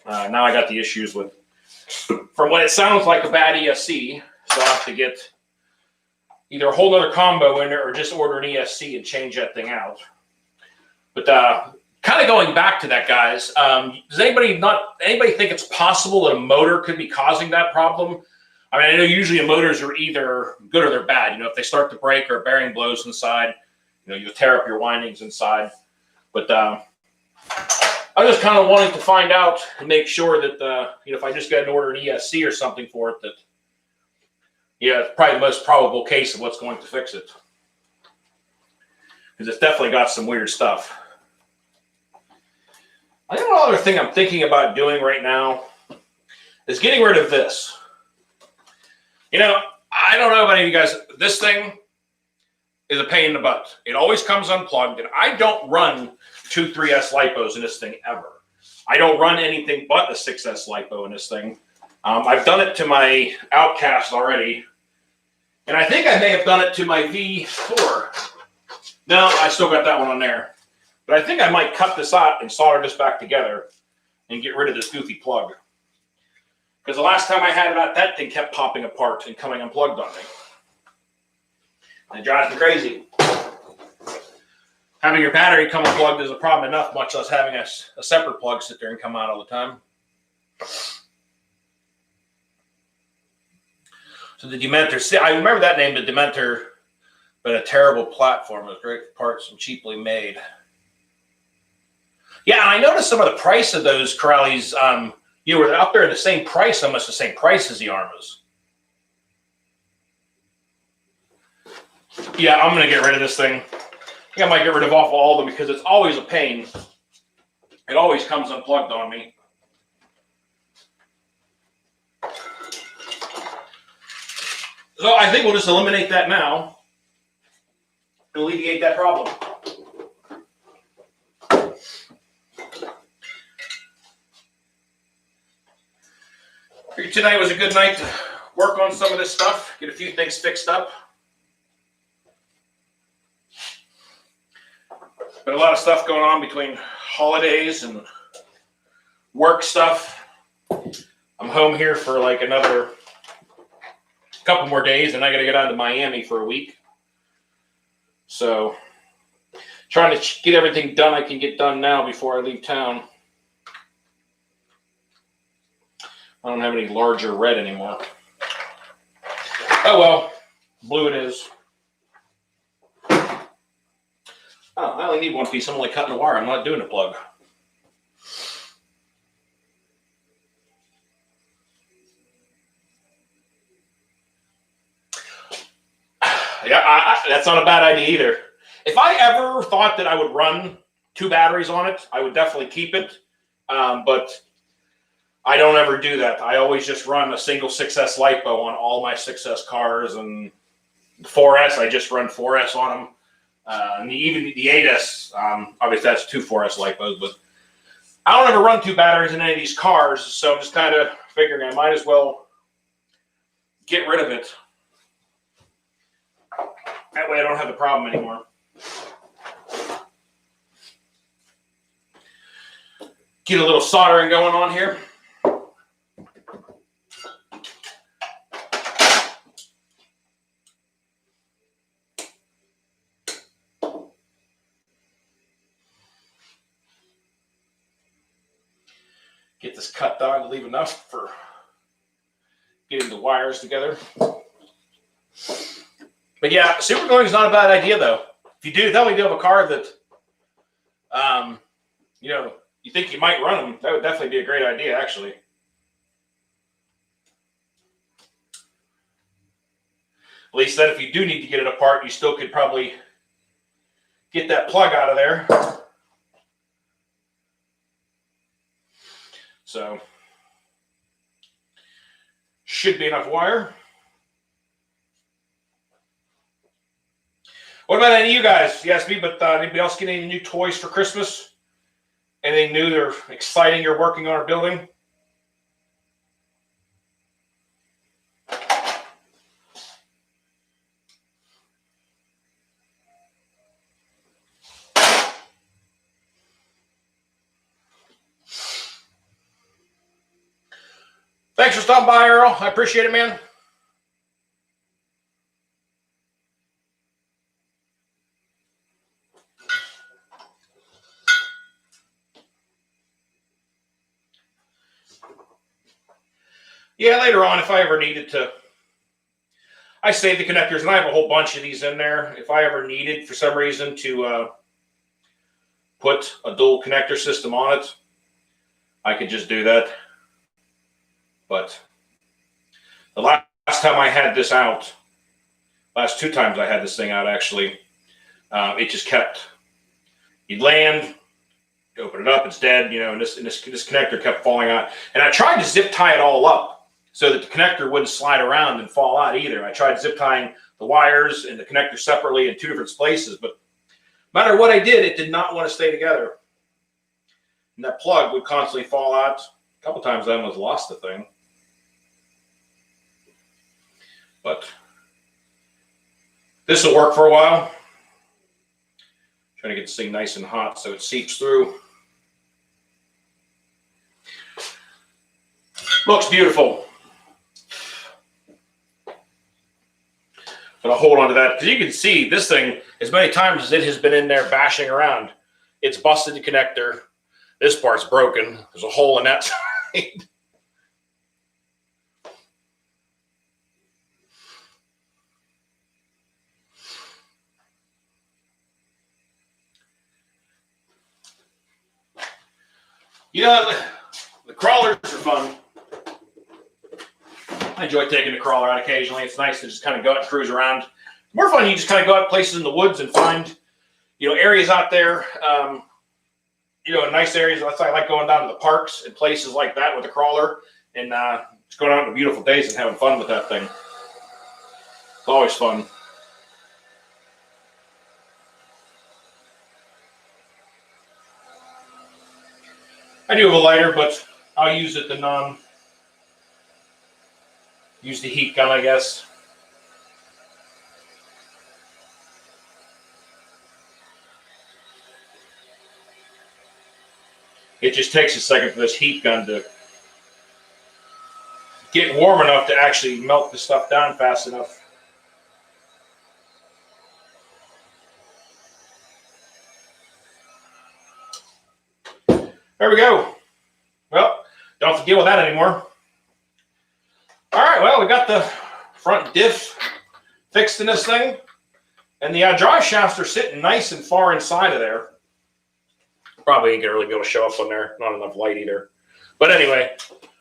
now I got the issues with, from what it sounds like, a bad ESC. So I'll have to get either a whole other combo in there or just order an ESC and change that thing out. But kind of going back to that, guys, does anybody think it's possible that a motor could be causing that problem? I mean, I know usually motors are either good or they're bad. You know, if they start to break or a bearing blows inside, you know, you'll tear up your windings inside. But I'm just kind of wanting to find out and make sure that, you know, if I just got to order an ESC or something for it, that, yeah, it's probably the most probable case of what's going to fix it. Because it's definitely got some weird stuff. I think another thing I'm thinking about doing right now is getting rid of this. You know, I don't know about any of you guys. This thing is a pain in the butt. It always comes unplugged, and I don't run 2 3S lipos in this thing ever. I don't run anything but the 6S lipo in this thing. I've done it to my Outcast already, and I think I may have done it to my V4. No, I still got that one on there. But I think I might cut this out and solder this back together and get rid of this goofy plug. Because the last time I had it out, that thing kept popping apart and coming unplugged on me. It drives me crazy. Having your battery come unplugged is a problem enough, much less having a separate plug sit there and come out all the time. So the Dementor, see, I remember that name, the Dementor, but a terrible platform with great parts and cheaply made. Yeah, and I noticed some of the price of those Corralis, you were up there at the same price, almost the same price as the Armas. Yeah, I'm going to get rid of this thing. think I might get rid of all of them because it's always a pain. It always comes unplugged on me. So I think we'll just eliminate that now and alleviate that problem. Tonight was a good night to work on some of this stuff, get a few things fixed up. Been a lot of stuff going on between holidays and work stuff. I'm home here for like another couple more days, and I got to get out to Miami for a week. So, trying to get everything done I can get done now before I leave town. I don't have any larger red anymore. Oh well, blue it is. Oh, I only need one piece. I'm only cutting the wire. I'm not doing a plug. Yeah, that's not a bad idea either. If I ever thought that I would run 2 batteries on it, I would definitely keep it. But I don't ever do that. I always just run a single 6S LiPo on all my 6S cars, and 4S, I just run 4S on them. And even the 8S, obviously that's 2 4S LiPos, but I don't ever run 2 batteries in any of these cars, so I'm just kind of figuring I might as well get rid of it. That way I don't have the problem anymore. Get a little soldering going on here. Get this cut down to leave enough for getting the wires together. But yeah, super gluing is not a bad idea though. If you do, tell me you have a car that, you know, you think you might run them, that would definitely be a great idea actually. At least then if you do need to get it apart, you still could probably get that plug out of there. So, should be enough wire. What about any of you guys? You asked me, but anybody else get any new toys for Christmas? Anything new or exciting you're working on or building? Thanks for stopping by, Earl. I appreciate it, man. Yeah, later on, if I ever needed to, I save the connectors, and I have a whole bunch of these in there. If I ever needed, for some reason, to put a dual connector system on it, I could just do that. But the last time I had this out, last 2 times I had this thing out, actually, it just kept, you'd land, you open it up, it's dead, you know, and this connector kept falling out. And I tried to zip tie it all up so that the connector wouldn't slide around and fall out either. I tried zip tying the wires and the connector separately in 2 different places, but no matter what I did, it did not want to stay together. And that plug would constantly fall out. A couple times I almost lost the thing. But this will work for a while. Trying to get this thing nice and hot so it seeps through. Looks beautiful. But I'll hold on to that because you can see this thing, as many times as it has been in there bashing around, it's busted the connector. This part's broken. There's a hole in that side. You know, the crawlers are fun. I enjoy taking the crawler out occasionally. It's nice to just kind of go out and cruise around. More fun, you just kind of go out places in the woods and find, areas out there, in nice areas. That's why I like going down to the parks and places like that with a crawler and just going out on beautiful days and having fun with that thing. It's always fun. I do have a lighter, but I'll use it use the heat gun, I guess. It just takes a second for this heat gun to get warm enough to actually melt the stuff down fast enough. There we go. Well, don't have to deal with that anymore. All right, well, we got the front diff fixed in this thing. And the drive shafts are sitting nice and far inside of there. Probably ain't gonna really be able to show up on there. Not enough light either. But anyway,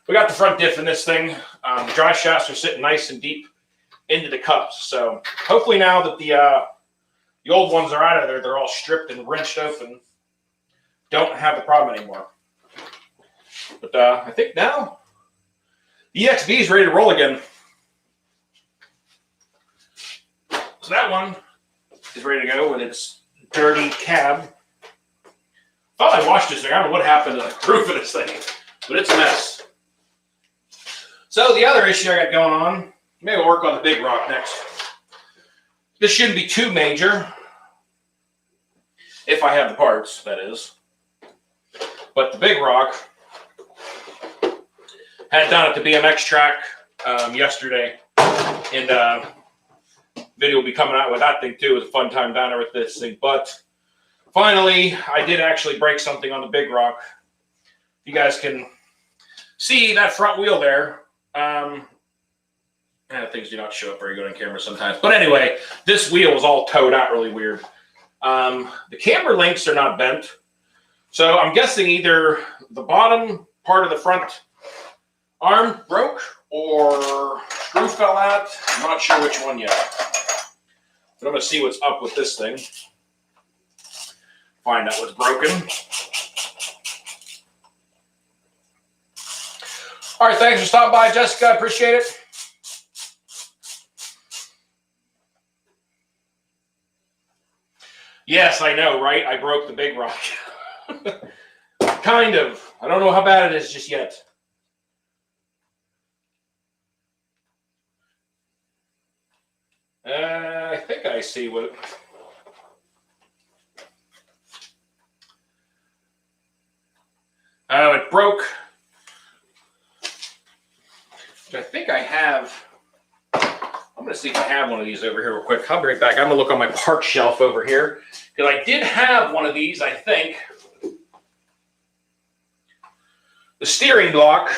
we got the front diff in this thing. The drive shafts are sitting nice and deep into the cups. So hopefully now that the old ones are out of there, they're all stripped and wrenched open. Don't have the problem anymore. But I think now the EXB is ready to roll again. So that one is ready to go with its dirty cab. Thought I washed this thing. I don't know what happened to the roof of this thing, but it's a mess. So the other issue I got going on, maybe we'll work on the big rock next. This shouldn't be too major, if I have the parts, that is. But the big rock, had done at the BMX track yesterday, and video will be coming out with that thing too. It was a fun time down there with this thing. But finally, I did actually break something on the big rock. You guys can see that front wheel there. Things do not show up very good on camera sometimes. But anyway, this wheel was all towed out really weird. The camber links are not bent. So I'm guessing either the bottom part of the front arm broke or screw fell out. I'm not sure which one yet. But I'm going to see what's up with this thing. Find out what's broken. All right, thanks for stopping by, Jessica. I appreciate it. Yes, I know, right? I broke the big rock. Kind of. I don't know how bad it is just yet. I think I see what... Oh, it broke. I think I have... I'm going to see if I have one of these over here real quick. I'll be right back. I'm going to look on my park shelf over here. Because I did have one of these, I think. The steering block.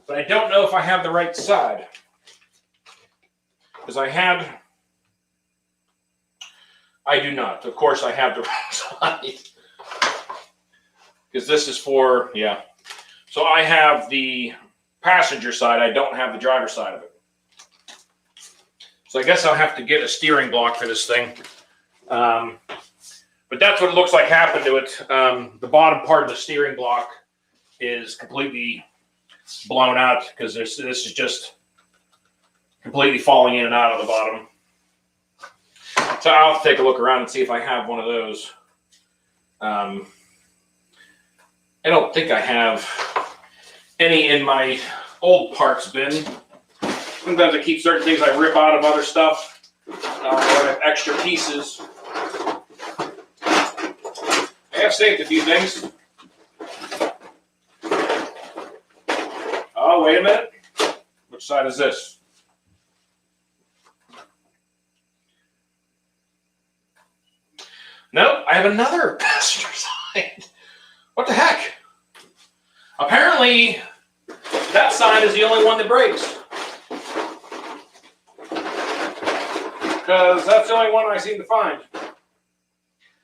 But I don't know if I have the right side. Because I do not. Of course, I have the wrong side. Because this is for, yeah. So I have the passenger side. I don't have the driver's side of it. So I guess I'll have to get a steering block for this thing. But that's what it looks like happened to it. The bottom part of the steering block is completely blown out because this is just completely falling in and out of the bottom. So I'll have to take a look around and see if I have one of those. I don't think I have any in my old parts bin. Sometimes I keep certain things I rip out of other stuff. I have extra pieces. I have saved a few things. Oh, wait a minute. Which side is this? No, I have another passenger side. What the heck? Apparently, that side is the only one that breaks. Because that's the only one I seem to find.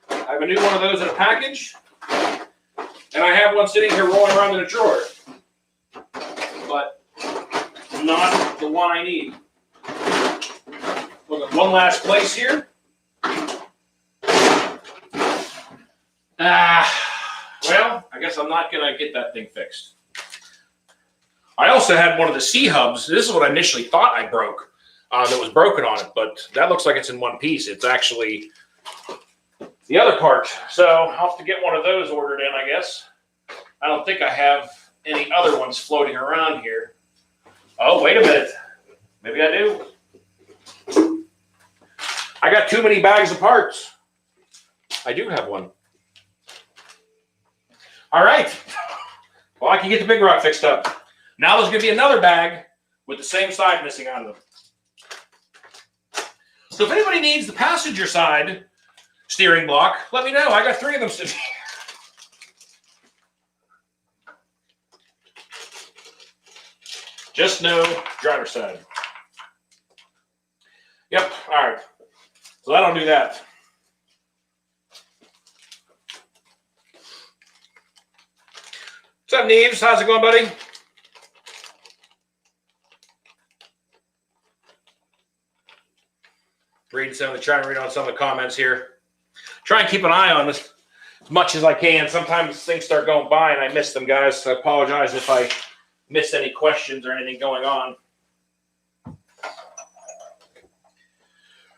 I have a new one of those in a package. And I have one sitting here rolling around in a drawer. But not the one I need. Look at one last place here. Well, I guess I'm not going to get that thing fixed. I also had one of the C-hubs. This is what I initially thought I broke, that was broken on it, but that looks like it's in one piece. It's actually the other part. So I'll have to get one of those ordered in, I guess. I don't think I have any other ones floating around here. Oh, wait a minute. Maybe I do. I got too many bags of parts. I do have one. All right. Well, I can get the big rock fixed up. Now there's going to be another bag with the same side missing out of them. So if anybody needs the passenger side steering block, let me know. I got 3 of them sitting here. Just no driver's side. Yep. All right. So that'll do that. What's up, Neves? How's it going, buddy? Trying to read on some of the comments here. Try and keep an eye on this as much as I can. Sometimes things start going by and I miss them, guys. So I apologize if I miss any questions or anything going on.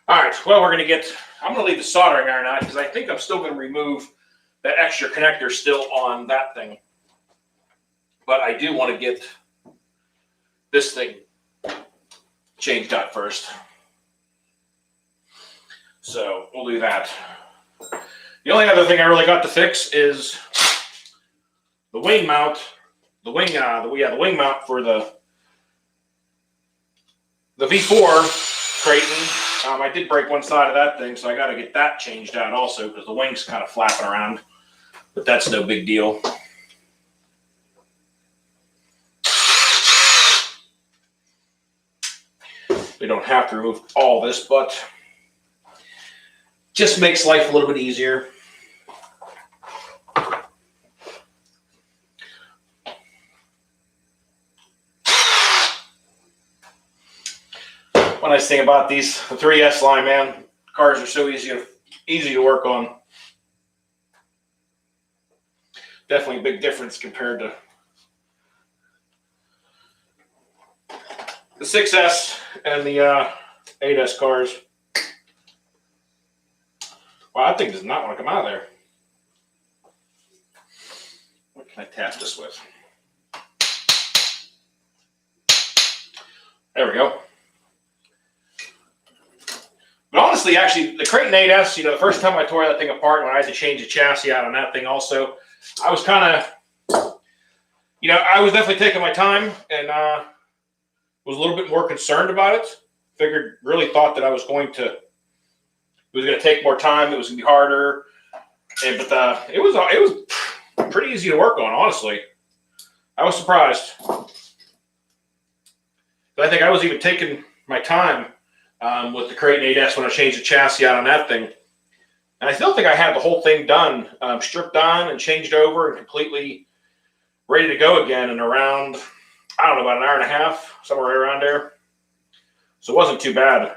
All right. Well, I'm going to leave the soldering iron out because I think I'm still going to remove that extra connector still on that thing. But I do want to get this thing changed out first. So we'll do that. The only other thing I really got to fix is the wing mount. The wing mount for the V4 Kraton. I did break one side of that thing, so I got to get that changed out also because the wing's kind of flapping around. But that's no big deal. We don't have to remove all this, but just makes life a little bit easier. One nice thing about the 3S line, man, cars are so easy to work on. Definitely a big difference compared to the 6S and the 8S cars. Wow, that thing does not want to come out of there. What can I tap this with? There we go. But honestly, actually, the Kraton 8S, the first time I tore that thing apart, when I had to change the chassis out on that thing also, I was kind of, I was definitely taking my time and was a little bit more concerned about it. Really thought that it was going to take more time. It was going to be harder, but it was pretty easy to work on. Honestly, I was surprised. But I think I was even taking my time with the Kraton 8S when I changed the chassis out on that thing, and I still think I had the whole thing done, stripped on and changed over and completely ready to go again in around, I don't know, about an hour and a half, somewhere right around there. So it wasn't too bad.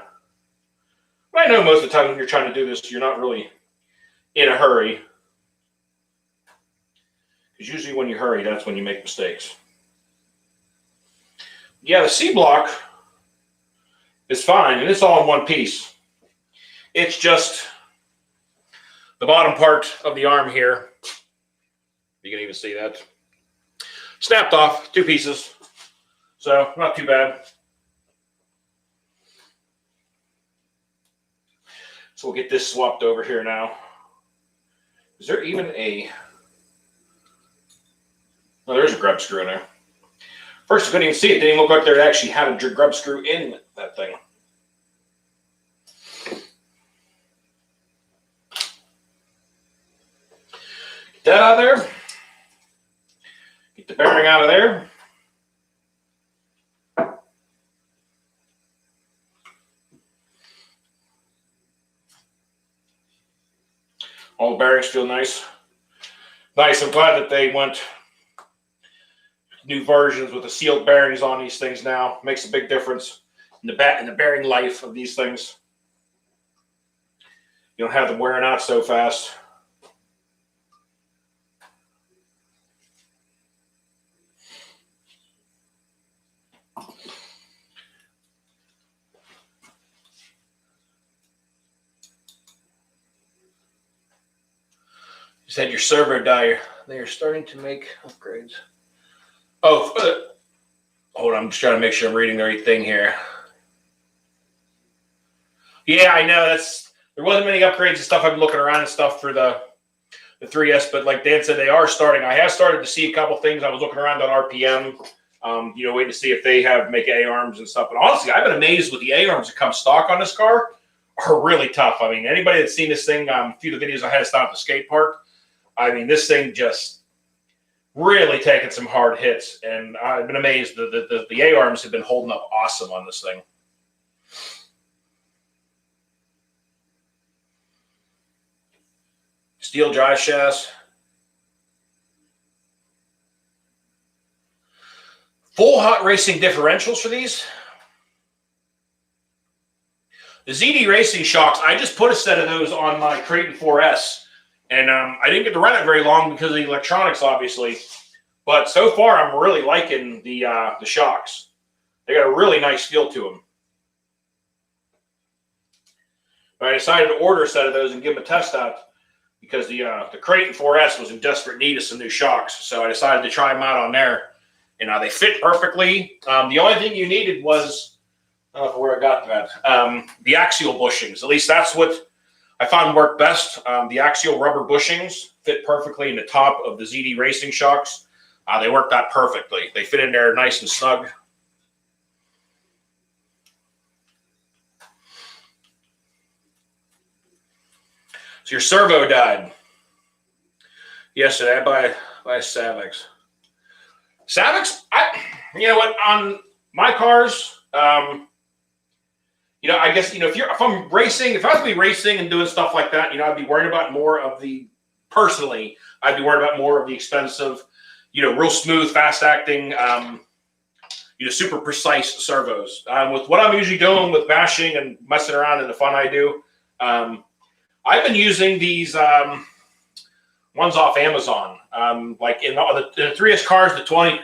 I know most of the time when you're trying to do this, you're not really in a hurry. Because usually when you hurry, that's when you make mistakes. Yeah, the C block is fine, and it's all in one piece. It's just the bottom part of the arm here. You can even see that. Snapped off, 2 pieces. So, not too bad. So we'll get this swapped over here now. Is there even a... Oh, there's a grub screw in there. First, I couldn't even see it. It didn't look like there actually had a grub screw in that thing. Get that out of there. Get the bearing out of there. All the bearings feel nice. Nice. I'm glad that they went new versions with the sealed bearings on these things now. Makes a big difference in the bearing life of these things. You don't have them wearing out so fast. Said your servo die. They are starting to make upgrades. Oh, hold on. I'm just trying to make sure I'm reading the right thing here. Yeah, I know. There wasn't many upgrades and stuff. I've been looking around and stuff for the 3S, but like Dan said, they are starting. I have started to see a couple things. I was looking around on RPM, waiting to see if they make A-arms and stuff. But honestly, I've been amazed with the A-arms that come stock on this car are really tough. I mean, anybody that's seen this thing, a few of the videos I had to stop at the skate park, I mean, this thing just really taking some hard hits. And I've been amazed that the A-arms have been holding up awesome on this thing. Steel drive shafts. Full hot racing differentials for these. The ZD Racing shocks, I just put a set of those on my Kraton 4S. And I didn't get to run it very long because of the electronics, obviously. But so far, I'm really liking the shocks. They got a really nice feel to them. But I decided to order a set of those and give them a test out because the Kraton 4S was in desperate need of some new shocks. So I decided to try them out on there. And they fit perfectly. The only thing you needed was, I don't know where I got that, the axial bushings. At least that's what I found worked best. The axial rubber bushings fit perfectly in the top of the ZD Racing shocks. They worked out perfectly. They fit in there nice and snug. So your servo died yesterday by Savix. Savix, you know what, on my cars, I guess, if I'm racing, if I was to be racing and doing stuff like that, I'd be worried about more of personally, I'd be worried about more of the expensive, real smooth, fast acting, super precise servos. With what I'm usually doing with bashing and messing around and the fun I do, I've been using these ones off Amazon. Like in the 3S cars, the 20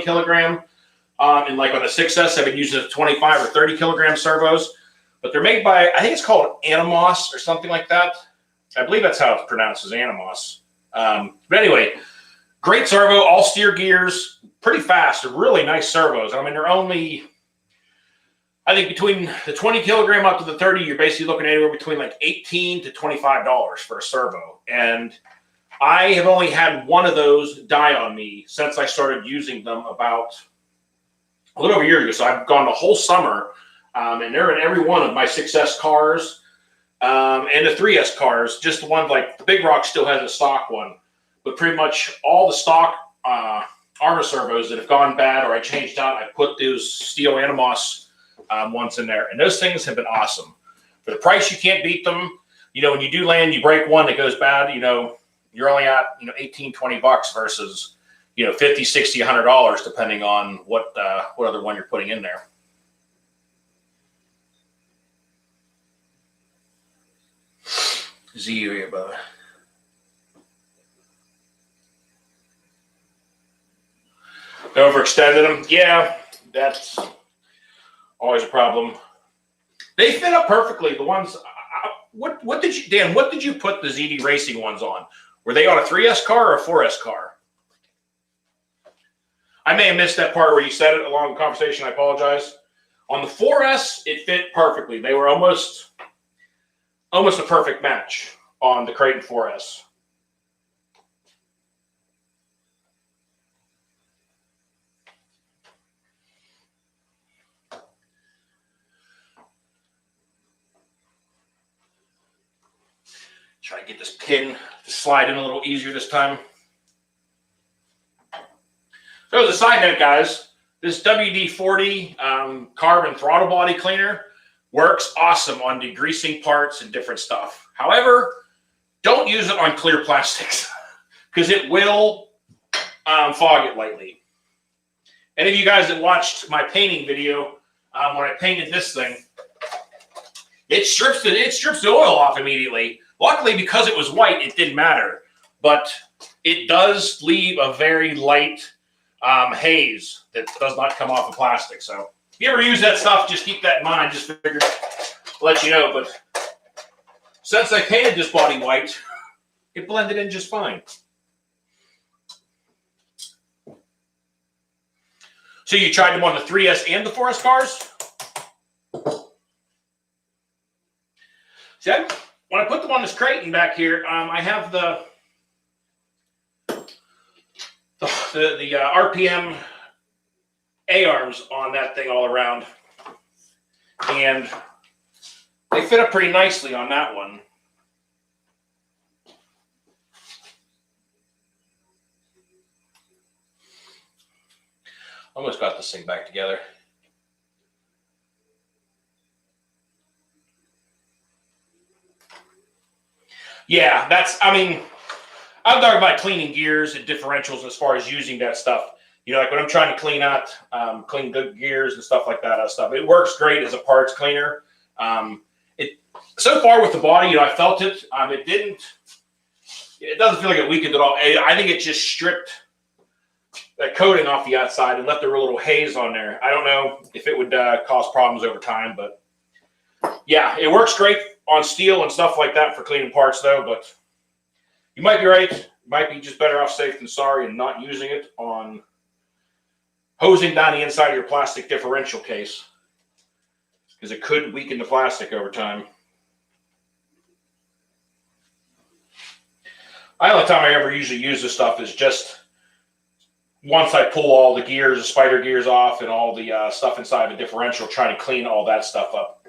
kilogram. And like on the 6S, I've been using the 25 or 30 kilogram servos. But they're made by, I think it's called Animos or something like that. I believe that's how it's pronounced, is Animos. But anyway, great servo, all steer gears, pretty fast. They're really nice servos. I mean, they're only, I think between the 20 kilogram up to the 30, you're basically looking anywhere between like $18 to $25 for a servo. And I have only had one of those die on me since I started using them about a little over a year ago. So I've gone the whole summer, and they're in every one of my 6S cars and the 3S cars. Just the one, like the Big Rock still has a stock one, but pretty much all the stock armor servos that have gone bad or I changed out, I put those steel Animos ones in there, and those things have been awesome. For the price, you can't beat them. When you do land, you break one that goes bad, you're only at, $18, $20 versus, $50, $60, $100, depending on what other one you're putting in there. Z area above. They overextended them. Yeah, that's always a problem. They fit up perfectly. The ones, what did you, Dan, what did you put the ZD Racing ones on? Were they on a 3S car or a 4S car? I may have missed that part where you said it along the conversation. I apologize. On the 4S, it fit perfectly. They were almost a perfect match on the Kraton 4S. Try to get this pin to slide in a little easier this time. So as a side note, guys, this WD-40 carbon throttle body cleaner works awesome on degreasing parts and different stuff. However, don't use it on clear plastics because it will fog it lightly. Any of you guys that watched my painting video, when I painted this thing, it strips the oil off immediately. Luckily, because it was white, it didn't matter. But it does leave a very light haze that does not come off of plastic. So if you ever use that stuff, just keep that in mind. Just figured I'll let you know. But since I painted this body white, it blended in just fine. So you tried them on the 3S and the 4S cars? See, when I put them on this Kraton back here, I have the RPM A-arms on that thing all around. And they fit up pretty nicely on that one. Almost got this thing back together. Yeah, I'm talking about cleaning gears and differentials as far as using that stuff. You know, like when I'm trying to clean out, clean good gears and stuff like that. It works great as a parts cleaner. So far with the body, you know, I felt it. It doesn't feel like it weakened at all. I think it just stripped that coating off the outside and left a little haze on there. I don't know if it would cause problems over time, but yeah, it works great on steel and stuff like that for cleaning parts though, but you might be right. You might be just better off safe than sorry and not using it on hosing down the inside of your plastic differential case, because it could weaken the plastic over time. The only time I ever usually use this stuff is just once I pull all the gears, the spider gears off and all the stuff inside the differential, trying to clean all that stuff up.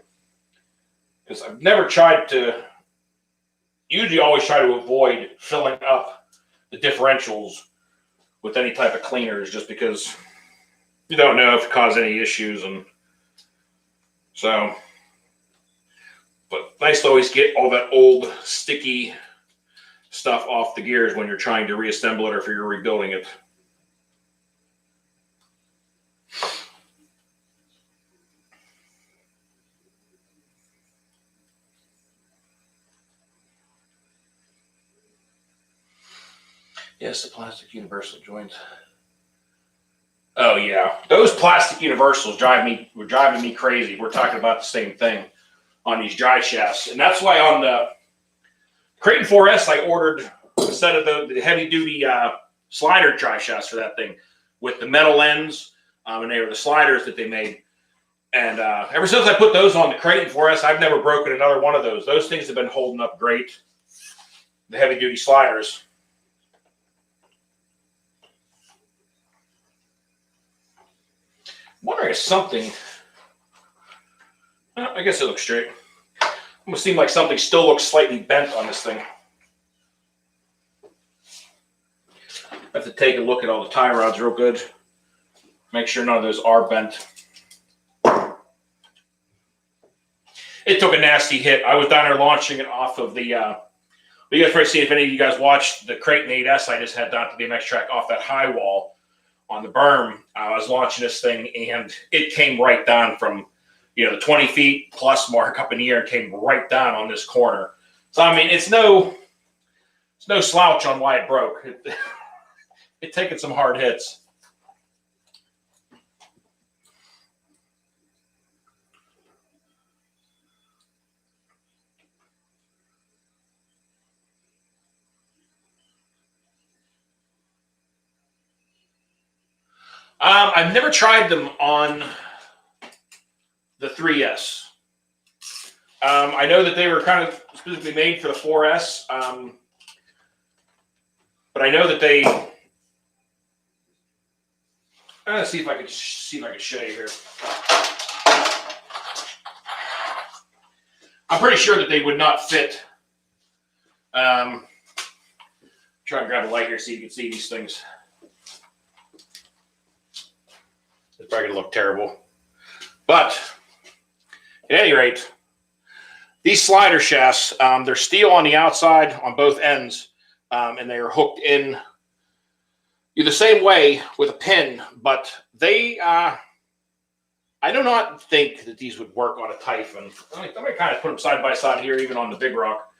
Because I've never tried to, usually always try to avoid filling up the differentials with any type of cleaners, just because you don't know if it causes any issues. And so, but nice to always get all that old sticky stuff off the gears when you're trying to reassemble it or if you're rebuilding it. Yes, the plastic universal joints. Oh yeah, those plastic universals were driving me crazy. We're talking about the same thing on these drive shafts, and that's why on the Kraton 4S I ordered a set of the heavy duty slider drive shafts for that thing with the metal ends, and they were the sliders that they made. And ever since I put those on the Kraton 4S, I've never broken another one of those. Those things have been holding up great. The heavy duty sliders. I'm wondering if something, I guess it looks straight. Almost seems like something still looks slightly bent on this thing. I have to take a look at all the tie rods real good. Make sure none of those are bent. It took a nasty hit. I was down there launching it off of the, you guys probably see if any of you guys watched the Kraton 8S I just had down to BMX track off that high wall on the berm. I was launching this thing and it came right down from, you know, the 20 feet plus mark up in the air and came right down on this corner. So, I mean, it's no slouch on why it broke. It taken some hard hits. I've never tried them on the 3S. I know that they were kind of specifically made for the 4S, but I know that they. Let's see if I could show you here. I'm pretty sure that they would not fit. Try and grab a light here so you can see these things. It's probably going to look terrible. But at any rate, these slider shafts, they're steel on the outside on both ends, and they are hooked in the same way with a pin, but they, I do not think that these would work on a Typhon. I'm going to kind of put them side by side here, even on the Big Rock.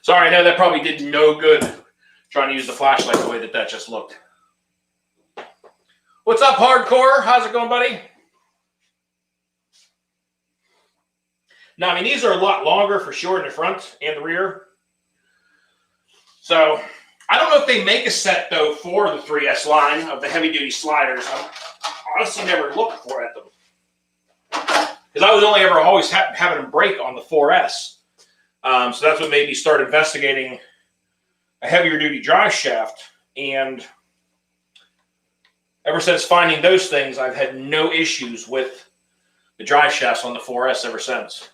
Sorry, I know that probably did no good trying to use the flashlight the way that just looked. What's up, Hardcore? How's it going, buddy? Now, I mean, these are a lot longer for sure in the front and the rear. So I don't know if they make a set, though, for the 3S line of the heavy-duty sliders. I honestly never looked for at them. Because I was only ever always having them break on the 4S. So that's what made me start investigating a heavier-duty drive shaft. And ever since finding those things, I've had no issues with the drive shafts on the 4S ever since.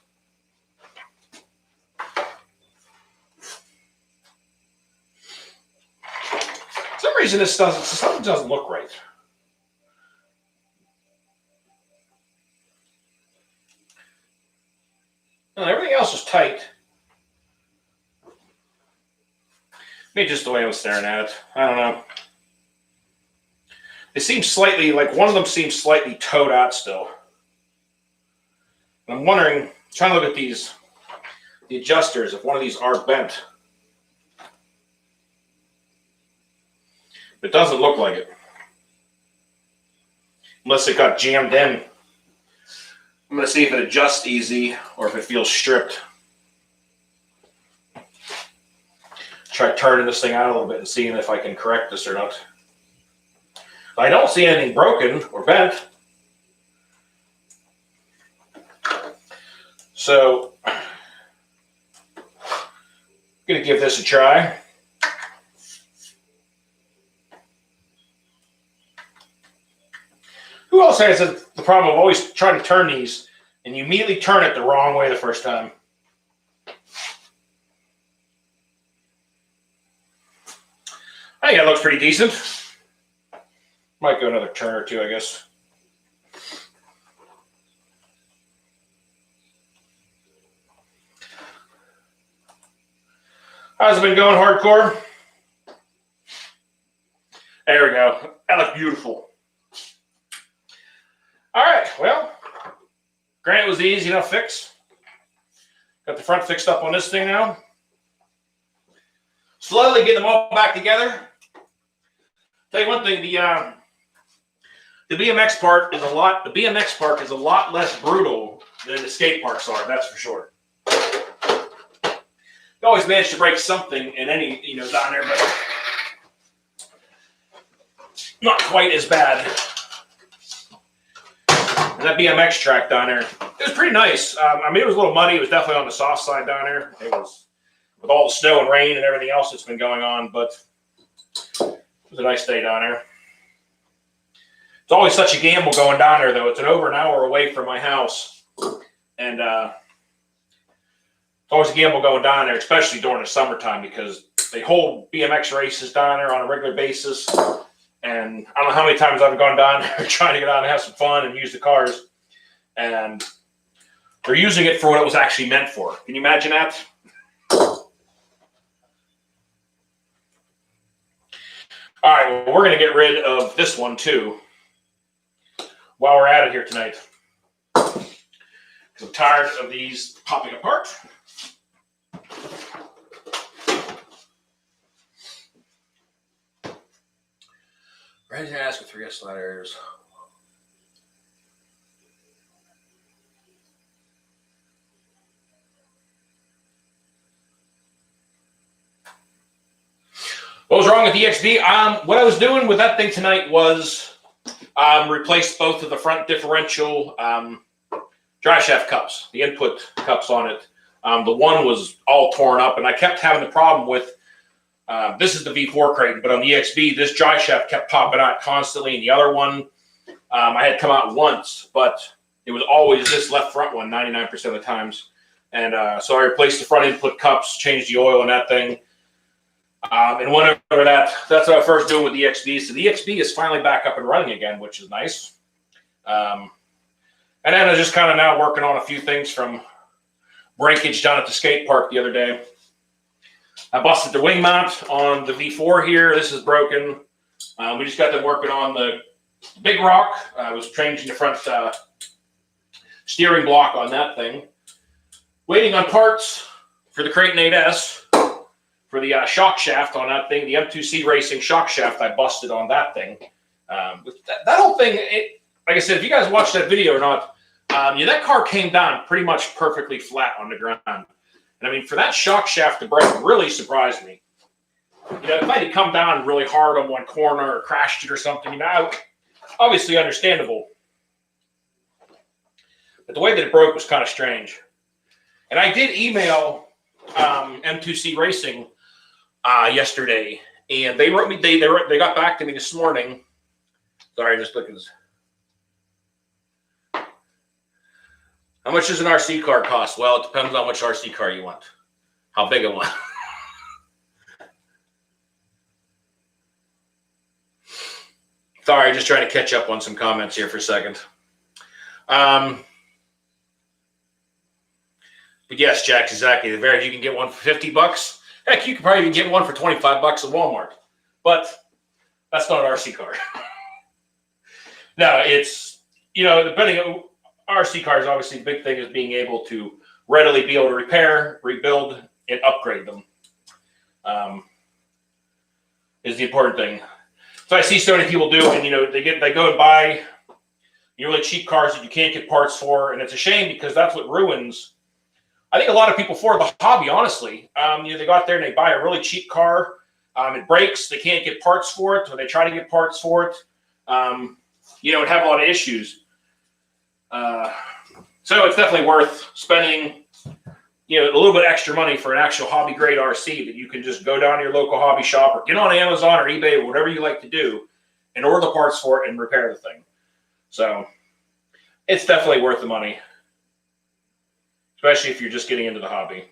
For some reason, something doesn't look right. No, everything else is tight. Maybe just the way I was staring at it. I don't know. It seems slightly, like one of them seems slightly towed out still. I'm wondering, trying to look at the adjusters, if one of these are bent. It doesn't look like it. Unless it got jammed in. I'm going to see if it adjusts easy or if it feels stripped. Try turning this thing out a little bit and seeing if I can correct this or not. I don't see anything broken or bent. So, I'm going to give this a try. Who else has the problem of always trying to turn these and you immediately turn it the wrong way the first time? I think that looks pretty decent. Might go another turn or two, I guess. How's it been going, hardcore? There we go. That looks beautiful. All right, well, granted it was the easy enough fix. Got the front fixed up on this thing now. Slowly getting them all back together. Tell you one thing, the BMX part is a lot less brutal than the skate parks are, that's for sure. You always manage to break something in any, down there, but not quite as bad. And that BMX track down there, it was pretty nice. I mean, it was a little muddy. It was definitely on the soft side down there. It was with all the snow and rain and everything else that's been going on, but it was a nice day down there. It's always such a gamble going down there, though. It's over an hour away from my house. And it's always a gamble going down there, especially during the summertime, because they hold BMX races down there on a regular basis. And I don't know how many times I've gone down there trying to get out and have some fun and use the cars. And they're using it for what it was actually meant for. Can you imagine that? All right, well, we're going to get rid of this one, too, while we're at it here tonight. Because I'm tired of these popping apart. Ready to ask with 3S sliders. What was wrong with the EXB? What I was doing with that thing tonight was replace both of the front differential drive shaft cups, the input cups on it. The one was all torn up, and I kept having the problem with, this is the V4 Kraton, but on the EXB, this drive shaft kept popping out constantly, and the other one, I had come out once, but it was always this left front one 99% of the times. And so I replaced the front input cups, changed the oil in that thing, and went over that. That's what I first doing with the EXB. So the EXB is finally back up and running again, which is nice. And then I was just kind of now working on a few things from breakage down at the skate park the other day. I busted the wing mount on the V4 here. This is broken. We just got them working on the big rock. I was changing the front steering block on that thing. Waiting on parts for the Kraton 8S for the shock shaft on that thing. The M2C Racing shock shaft I busted on that thing. That whole thing, like I said, if you guys watched that video or not, That car came down pretty much perfectly flat on the ground. And I mean, for that shock shaft to break really surprised me. If I had come down really hard on one corner or crashed it or something, obviously understandable. But the way that it broke was kind of strange. And I did email M2C Racing yesterday, and they wrote me. They got back to me this morning. Sorry, just look at this. How much does an RC car cost? Well, it depends on which RC car you want. How big a one? Sorry, just trying to catch up on some comments here for a second. But yes, Jack, exactly. The very you can get one for $50. Heck, you could probably even get one for $25 at Walmart. But that's not an RC car. No, it's, depending on RC cars, obviously the big thing is being able to readily be able to repair, rebuild, and upgrade them. Is the important thing. So I see so many people do, and they go and buy really cheap cars that you can't get parts for, and it's a shame because that's what ruins, I think, a lot of people for the hobby. Honestly, they go out there and they buy a really cheap car. It breaks, they can't get parts for it, or they try to get parts for it, and have a lot of issues. So it's definitely worth spending, a little bit extra money for an actual hobby grade RC that you can just go down to your local hobby shop or get on Amazon or eBay or whatever you like to do and order the parts for it and repair the thing. So it's definitely worth the money, especially if you're just getting into the hobby.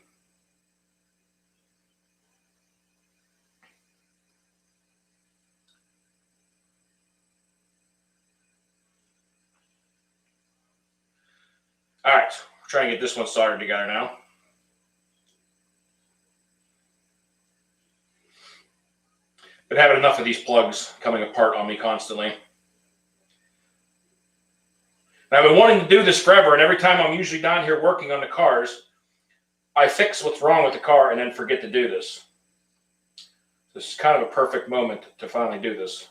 All right, we're trying to get this one soldered together now. Been having enough of these plugs coming apart on me constantly. And I've been wanting to do this forever, and every time I'm usually down here working on the cars, I fix what's wrong with the car and then forget to do this. This is kind of a perfect moment to finally do this.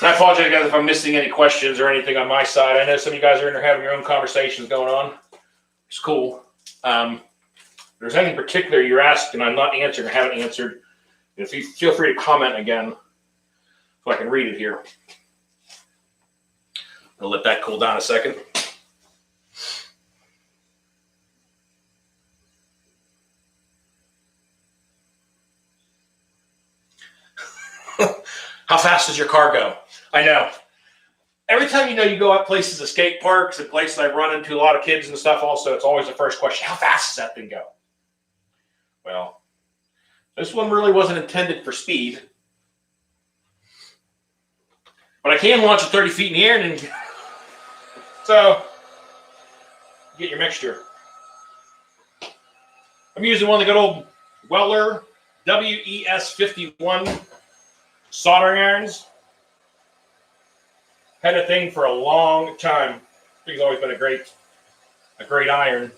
And I apologize, guys, if I'm missing any questions or anything on my side. I know some of you guys are in there having your own conversations going on. It's cool. If there's anything particular you're asking I'm not answering or haven't answered, if you feel free to comment again so I can read it here. I'll let that cool down a second. How fast does your car go? I know. Every time you go out places, skate parks and places I've run into a lot of kids and stuff also, it's always the first question, how fast does that thing go? Well, this one really wasn't intended for speed. But I can launch it 30 feet in the air and then... So, get your mixture. I'm using one of the good old Weller WES51 soldering irons. Had a thing for a long time. I think it's always been a great iron.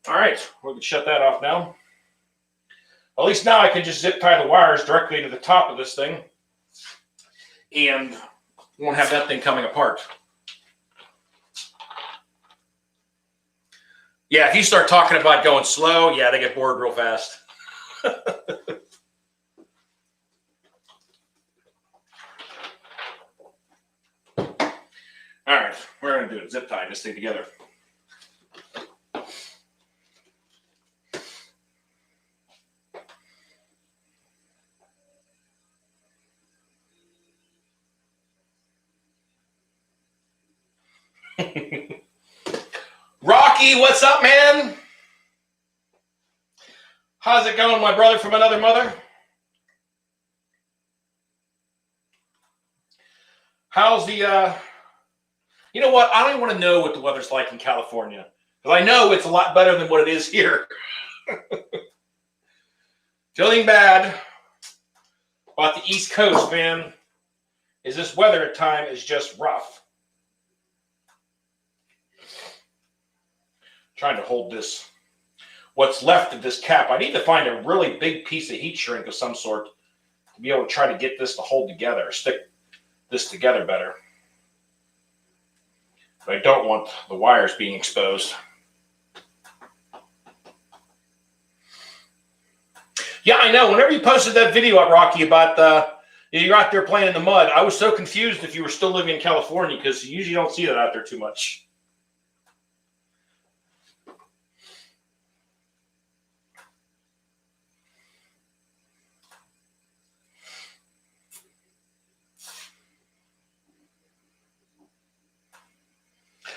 All right, we can shut that off now. At least now I can just zip tie the wires directly to the top of this thing and won't have that thing coming apart. Yeah, if you start talking about going slow, yeah, they get bored real fast. All right, we're going to do it. Zip tie this thing together. Rocky, what's up, man? How's it going, my brother from another mother? How's the, you know what? I don't even want to know what the weather's like in California, because I know it's a lot better than what it is here. Feeling bad. About the East Coast, man, is this weather at time is just rough. Trying to hold this, what's left of this cap. I need to find a really big piece of heat shrink of some sort to be able to try to get this to hold together, stick this together better. But I don't want the wires being exposed. Yeah, I know. Whenever you posted that video up, Rocky, about you're out there playing in the mud, I was so confused if you were still living in California, because you usually don't see that out there too much.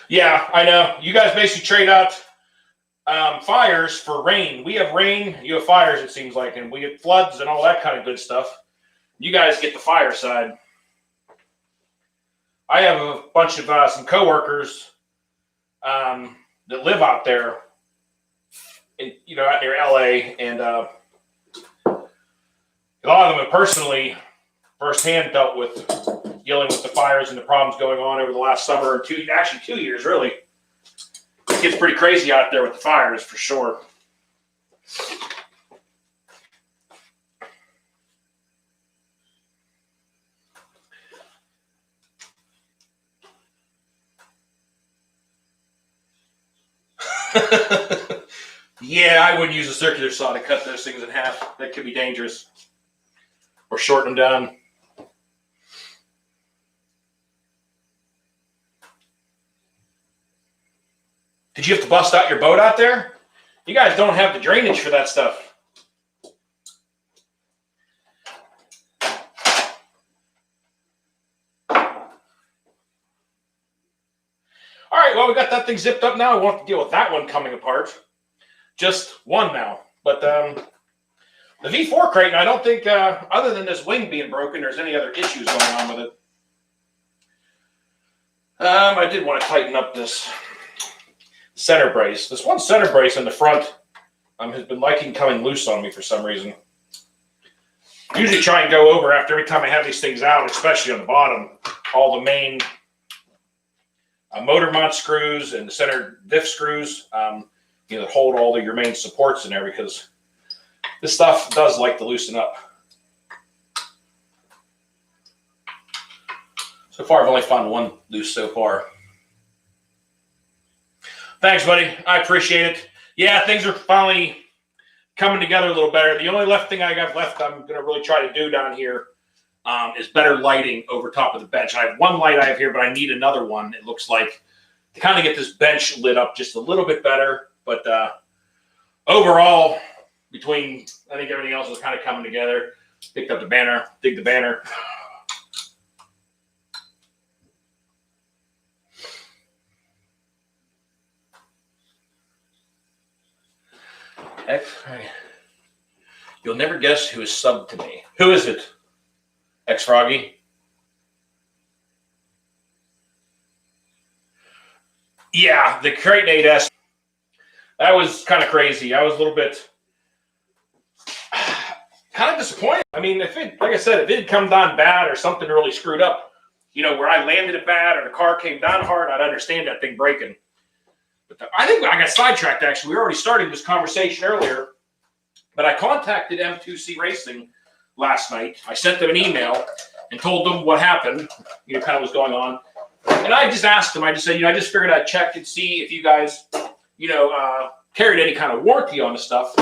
Yeah, I know. You guys basically trade out fires for rain. We have rain, you have fires, it seems like, and we get floods and all that kind of good stuff. You guys get the fire side. I have a bunch of some coworkers that live out there, in, out near LA, and a lot of them have personally, firsthand, dealing with the fires and the problems going on over the last summer, or 2 years, really. It gets pretty crazy out there with the fires, for sure. Yeah, I wouldn't use a circular saw to cut those things in half. That could be dangerous. Or shorten them down. Did you have to bust out your boat out there? You guys don't have the drainage for that stuff. All right, well, we got that thing zipped up now. I won't have to deal with that one coming apart. Just one now. But the V4 Kraton, I don't think, other than this wing being broken, there's any other issues going on with it. I did want to tighten up this center brace. This one center brace in the front has been liking coming loose on me for some reason. I usually try and go over after every time I have these things out, especially on the bottom, all the main motor mount screws and the center diff screws, that hold all your main supports in there, because this stuff does like to loosen up. So far, I've only found one loose so far. Thanks, buddy. I appreciate it. Yeah, things are finally coming together a little better. The only thing I got left I'm going to really try to do down here is better lighting over top of the bench. I have one light I have here, but I need another one, it looks like, to kind of get this bench lit up just a little bit better. But overall, between, I think everything else is kind of coming together. Picked up the banner, dig the banner. You'll never guess who is subbed to me. Who is it? X-Froggy? Yeah, the Kraton 8S. That was kind of crazy. I was a little bit kind of disappointed. I mean, like I said, if it had come down bad or something really screwed up, where I landed it bad or the car came down hard, I'd understand that thing breaking. But I think I got sidetracked, actually. We were already starting this conversation earlier. But I contacted M2C Racing last night. I sent them an email and told them what happened, kind of what's going on. And I just asked them, I just said, I just figured I'd check and see if you guys, carried any kind of warranty on the stuff.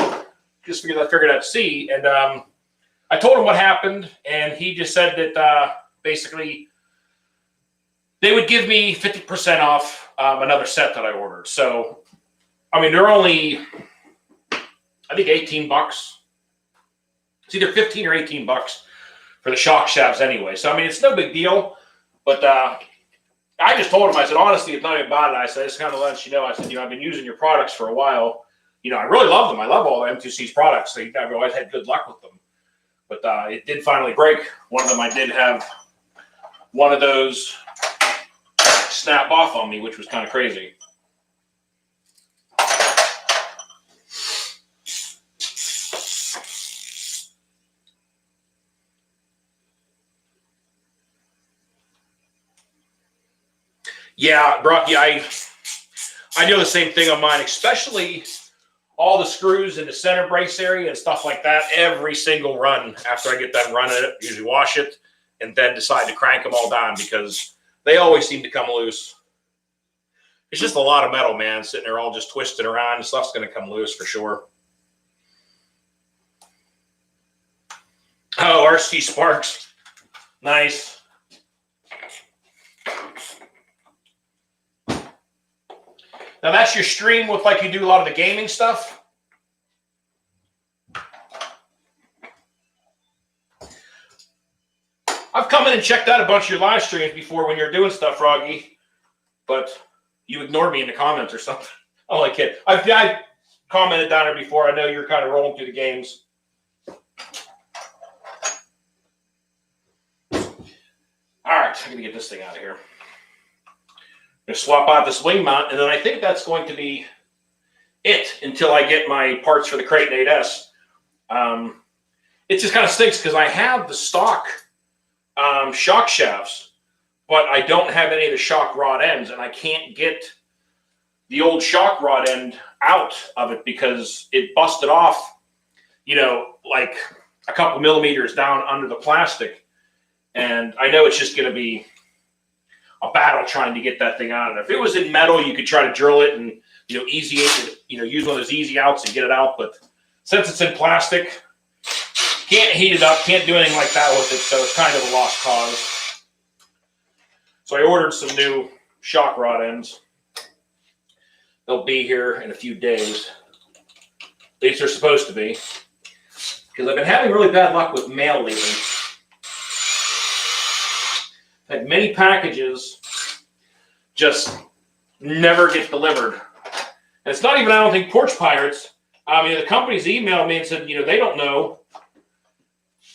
Just figured I'd see. And I told him what happened, and he just said that basically they would give me 50% off another set that I ordered. So, I mean, they're only, I think, $18. It's either 15 or $18 for the shock shafts anyway. So, I mean, it's no big deal. But I just told him, I said, honestly, it's not even about it. I said, it's kind of let you know. I said, I've been using your products for a while. I really love them. I love all the M2C's products. I've always had good luck with them. But it did finally break. One of them, I did have one of those snap off on me, which was kind of crazy. Yeah, Brocky, I do the same thing on mine, especially all the screws in the center brace area and stuff like that. Every single run after I get done running it, usually wash it and then decide to crank them all down because they always seem to come loose. It's just a lot of metal, man, sitting there all just twisted around. And stuff's going to come loose for sure. Oh, RC Sparks. Nice. Now that's your stream with like you do a lot of the gaming stuff. I've come in and checked out a bunch of your live streams before when you're doing stuff, Froggy, but you ignored me in the comments or something. I'm only kidding. I've commented down there before. I know you're kind of rolling through the games. All right, I'm gonna get this thing out of here. I'm going to swap out this wing mount, and then I think that's going to be it until I get my parts for the Kraton 8S. It just kind of stinks because I have the stock shock shafts, but I don't have any of the shock rod ends, and I can't get the old shock rod end out of it because it busted off, you know, like a couple millimeters down under the plastic. And I know it's just going to be a battle trying to get that thing out. And if it was in metal, you could try to drill it and, you know, use one of those easy outs and get it out. But since it's in plastic, can't heat it up, can't do anything like that with it. So it's kind of a lost cause. So I ordered some new shock rod ends. They'll be here in a few days. At least they're supposed to be. Because I've been having really bad luck with mail lately. I've had many packages just never get delivered. And it's not even, I don't think, Porch Pirates. I mean, the company's emailed me and said, you know, they don't know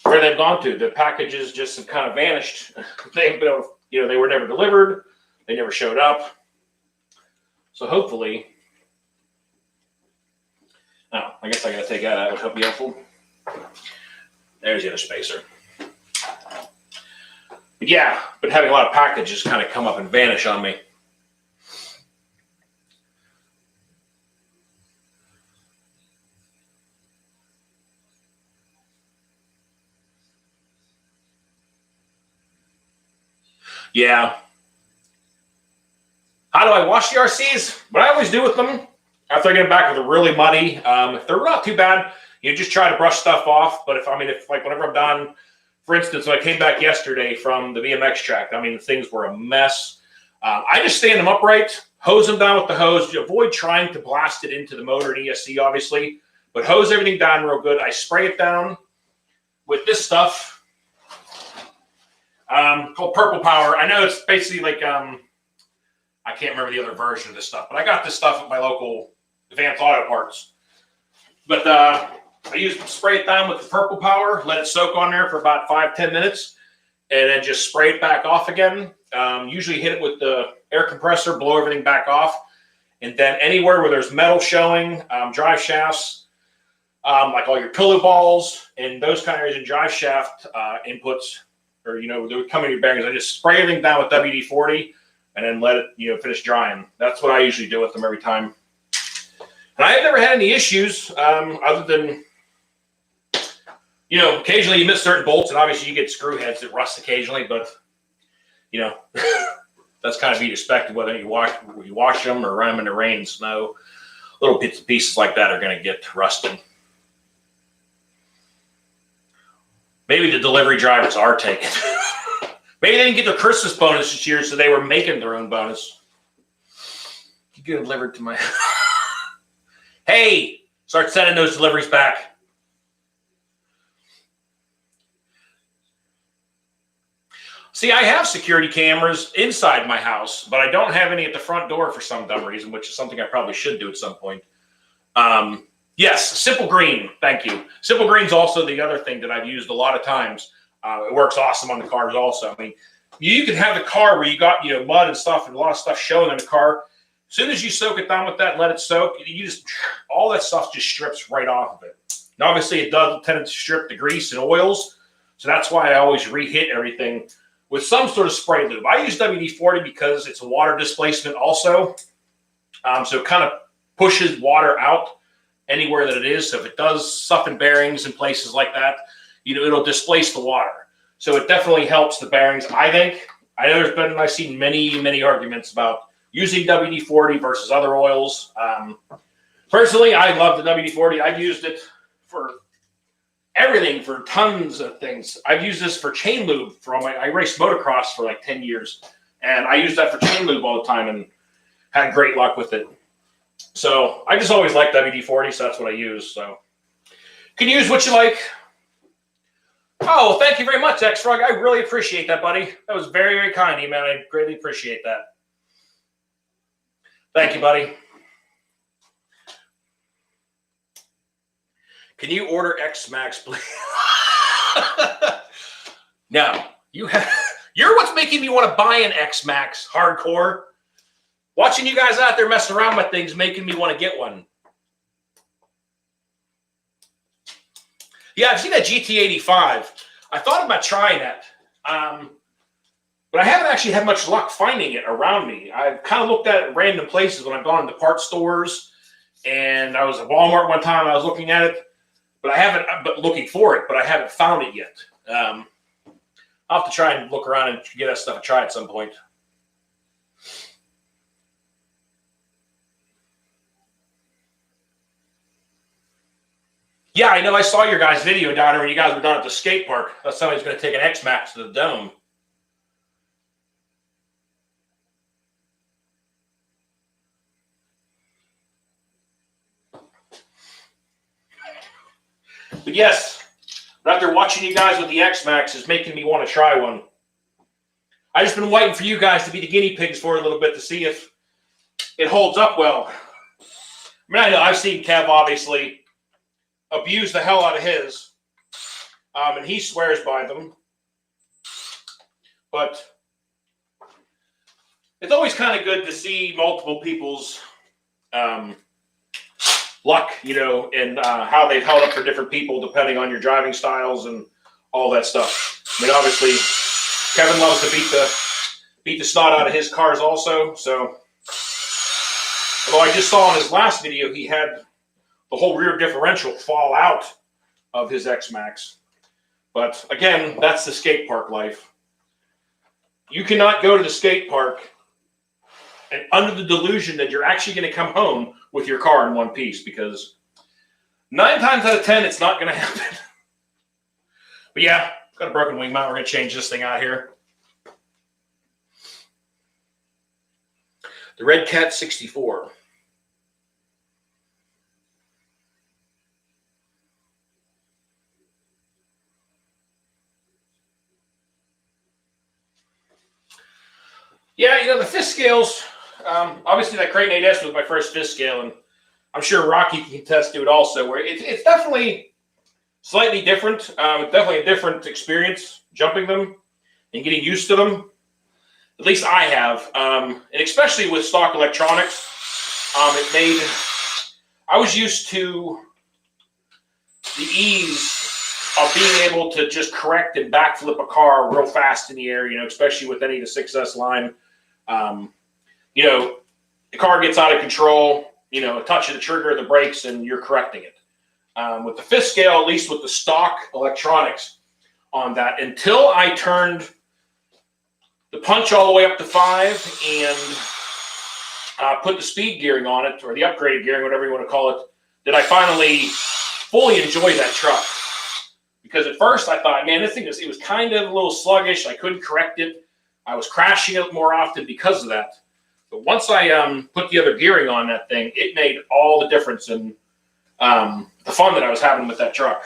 where they've gone to. The packages just have kind of vanished. They've been, you know, they were never delivered. They never showed up. So hopefully, oh, I guess I got to take that out. That would help be helpful. There's the other spacer. But yeah, been having a lot of packages kind of come up and vanish on me. Yeah. How do I wash the RCs? What I always do with them, after I get them back, if they're really muddy, if they're not too bad, you just try to brush stuff off. But if like whenever I'm done, for instance, when I came back yesterday from the BMX track, I mean, things were a mess. I just stand them upright, hose them down with the hose. You avoid trying to blast it into the motor and ESC, obviously, but hose everything down real good. I spray it down with this stuff called Purple Power. I know it's basically like, I can't remember the other version of this stuff, but I got this stuff at my local Advanced Auto Parts. But I spray it down with the Purple Power, let it soak on there for about 5-10 minutes, and then just spray it back off again. Usually hit it with the air compressor, blow everything back off. And then anywhere where there's metal showing, drive shafts, like all your pillow balls and those kind of areas in drive shaft inputs, or, you know, they would come in your bearings. I just spray everything down with WD-40 and then let it, you know, finish drying. That's what I usually do with them every time. And I have never had any issues other than, you know, occasionally you miss certain bolts, and obviously you get screw heads that rust occasionally, but, you know, that's kind of be expected whether you wash them or run them in the rain and snow. Little bits and pieces like that are going to get rusted. Maybe the delivery drivers are taking. Maybe they didn't get their Christmas bonus this year, so they were making their own bonus. You get delivered to my... Hey, start sending those deliveries back. See, I have security cameras inside my house, but I don't have any at the front door for some dumb reason, which is something I probably should do at some point. Yes, Simple Green. Thank you. Simple Green's also the other thing that I've used a lot of times. It works awesome on the cars also. I mean, you can have the car where you got, you know, mud and stuff and a lot of stuff showing in the car. As soon as you soak it down with that and let it soak, you just, all that stuff just strips right off of it. Now, obviously, it does tend to strip the grease and oils. So that's why I always re-hit everything with some sort of spray lube. I use WD-40 because it's a water displacement also. So it kind of pushes water out anywhere that it is. So if it does soften bearings in places like that, it'll displace the water. So it definitely helps the bearings, I think. I know I've seen many, many arguments about using WD-40 versus other oils. Personally, I love the WD-40. I've used it for everything, for tons of things. I've used this for chain lube I raced motocross for like 10 years, and I used that for chain lube all the time and had great luck with it. So I just always like WD-40, so that's what I use. So you can use what you like. Oh, well, thank you very much, X-Frog. I really appreciate that, buddy. That was very, very kind of you, man. I greatly appreciate that. Thank you, buddy. Can you order X-Max, please? No. You're what's making me want to buy an X-Max hardcore. Watching you guys out there messing around with things making me want to get one. Yeah, I've seen that GT85. I thought about trying that. But I haven't actually had much luck finding it around me. I've kind of looked at it in random places when I've gone into parts stores. And I was at Walmart one time. I was looking at it. But I haven't, looking for it, but I haven't found it yet. I'll have to try and look around and get that stuff and try at some point. Yeah, I know. I saw your guys' video down there when you guys were down at the skate park. That somebody's going to take an X-Max to the dome. But yes, after watching you guys with the X-Max is making me want to try one. I've just been waiting for you guys to be the guinea pigs for a little bit to see if it holds up well. I mean, I know I've seen Kev obviously abuse the hell out of his, and he swears by them. But it's always kind of good to see multiple people's luck, and how they've held up for different people depending on your driving styles and all that stuff. I mean, obviously, Kevin loves to beat the snot out of his cars also. So, although I just saw in his last video, he had the whole rear differential fall out of his X-Max. But again, that's the skate park life. You cannot go to the skate park and under the delusion that you're actually going to come home with your car in one piece, because 9 times out of 10, it's not going to happen. But yeah, got a broken wing mount. We're going to change this thing out here. The Red Cat 64. Yeah, the fifth scales, obviously that Kraton 8S was my first fifth scale, and I'm sure Rocky can attest to it also, where it's definitely slightly different. It's definitely a different experience jumping them and getting used to them. At least I have. And especially with stock electronics, I was used to the ease of being able to just correct and backflip a car real fast in the air, especially with any of the 6S line. The car gets out of control, a touch of the trigger, the brakes, and you're correcting it. With the fifth scale, at least with the stock electronics on that, until I turned the punch all the way up to 5 and put the speed gearing on it, or the upgraded gearing, whatever you want to call it, did I finally fully enjoy that truck. Because at first I thought, man, this thing it was kind of a little sluggish. I couldn't correct it. I was crashing it more often because of that. But once I put the other gearing on that thing, it made all the difference in the fun that I was having with that truck.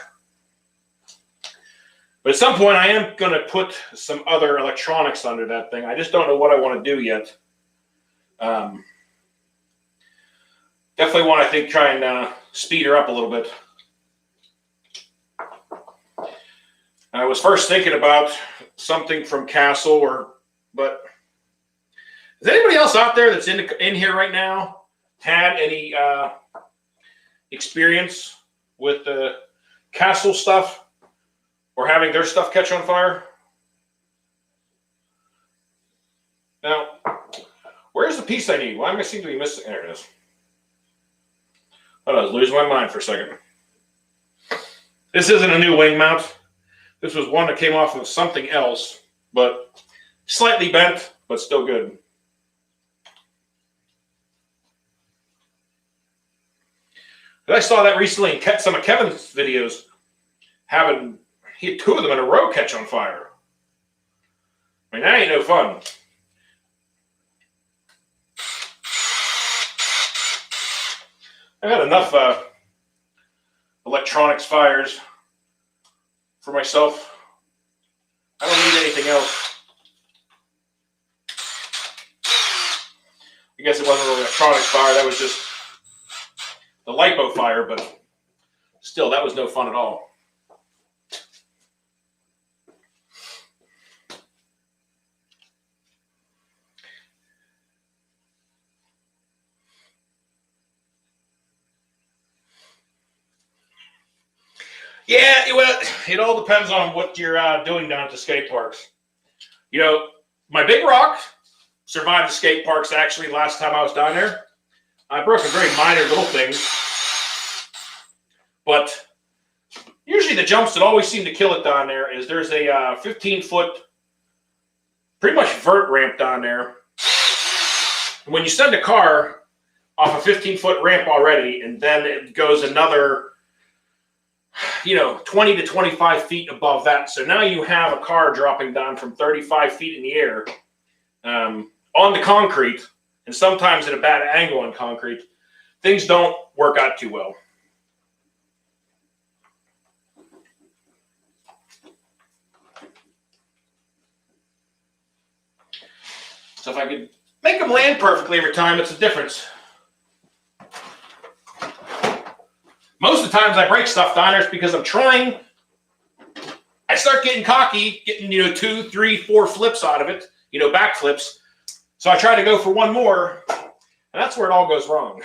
But at some point, I am going to put some other electronics under that thing. I just don't know what I want to do yet. Definitely want, I think, try and speed her up a little bit. I was first thinking about something from Castle, but is anybody else out there that's in here right now had any experience with the Castle stuff or having their stuff catch on fire? Now, where's the piece I need? Why am I seem to be missing? There it is. Hold on, I was losing my mind for a second. This isn't a new wing mount. This was one that came off of something else, but slightly bent, but still good. I saw that recently in some of Kevin's videos. He had 2 of them in a row catch on fire. I mean, that ain't no fun. I got enough electronics fires for myself. I don't need anything else. I guess it wasn't an electronics fire. That was just the lipo fire, but still, that was no fun at all. Yeah, well, it all depends on what you're doing down at the skate parks. You know, my big rock survived the skate parks actually last time I was down there. I broke a very minor little thing. But usually the jumps that always seem to kill it down there is there's a 15-foot, pretty much vert ramp down there. And when you send a car off a 15-foot ramp already, and then it goes another 20 to 25 feet above that. So now you have a car dropping down from 35 feet in the air onto concrete, and sometimes at a bad angle on concrete. Things don't work out too well. So if I could make them land perfectly every time, it's a difference. Most of the times I break stuff down there is because I start getting cocky, getting 2, 3, 4 flips out of it, back flips. So I try to go for one more, and that's where it all goes wrong.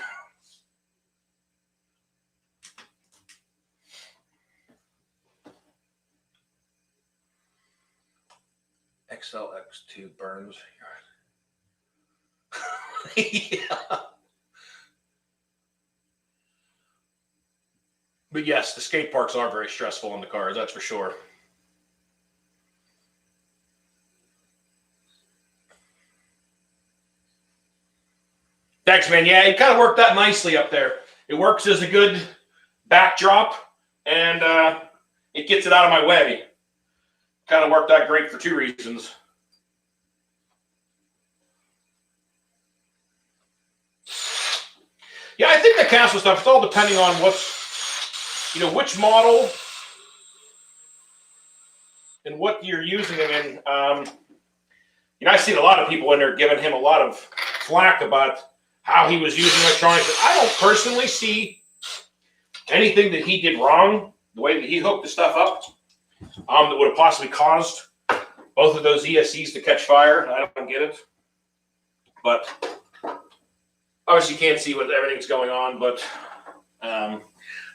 XLX2 burns. Yeah. But yes, the skate parks are very stressful on the cars, that's for sure. Thanks, man. Yeah, it kind of worked out nicely up there. It works as a good backdrop, and it gets it out of my way. Kind of worked out great for 2 reasons. Yeah, I think the castle stuff, it's all depending on which model and what you're using them in. I've seen a lot of people in there giving him a lot of flack about how he was using electronics. I don't personally see anything that he did wrong, the way that he hooked the stuff up, that would have possibly caused both of those ESCs to catch fire. I don't get it. But obviously you can't see what everything's going on, but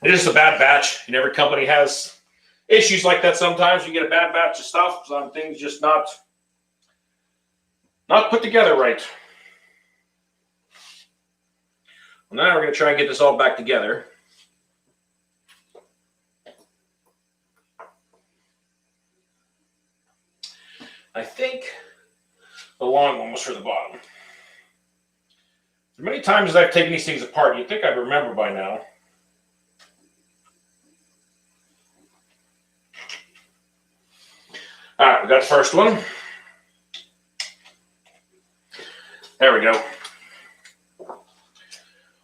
it is a bad batch. And every company has issues like that sometimes. You get a bad batch of stuff, some things just not put together right. Well, now we're going to try and get this all back together. I think the long one was for the bottom. As many times as I've taken these things apart, you'd think I'd remember by now. All right, we got the first one. There we go.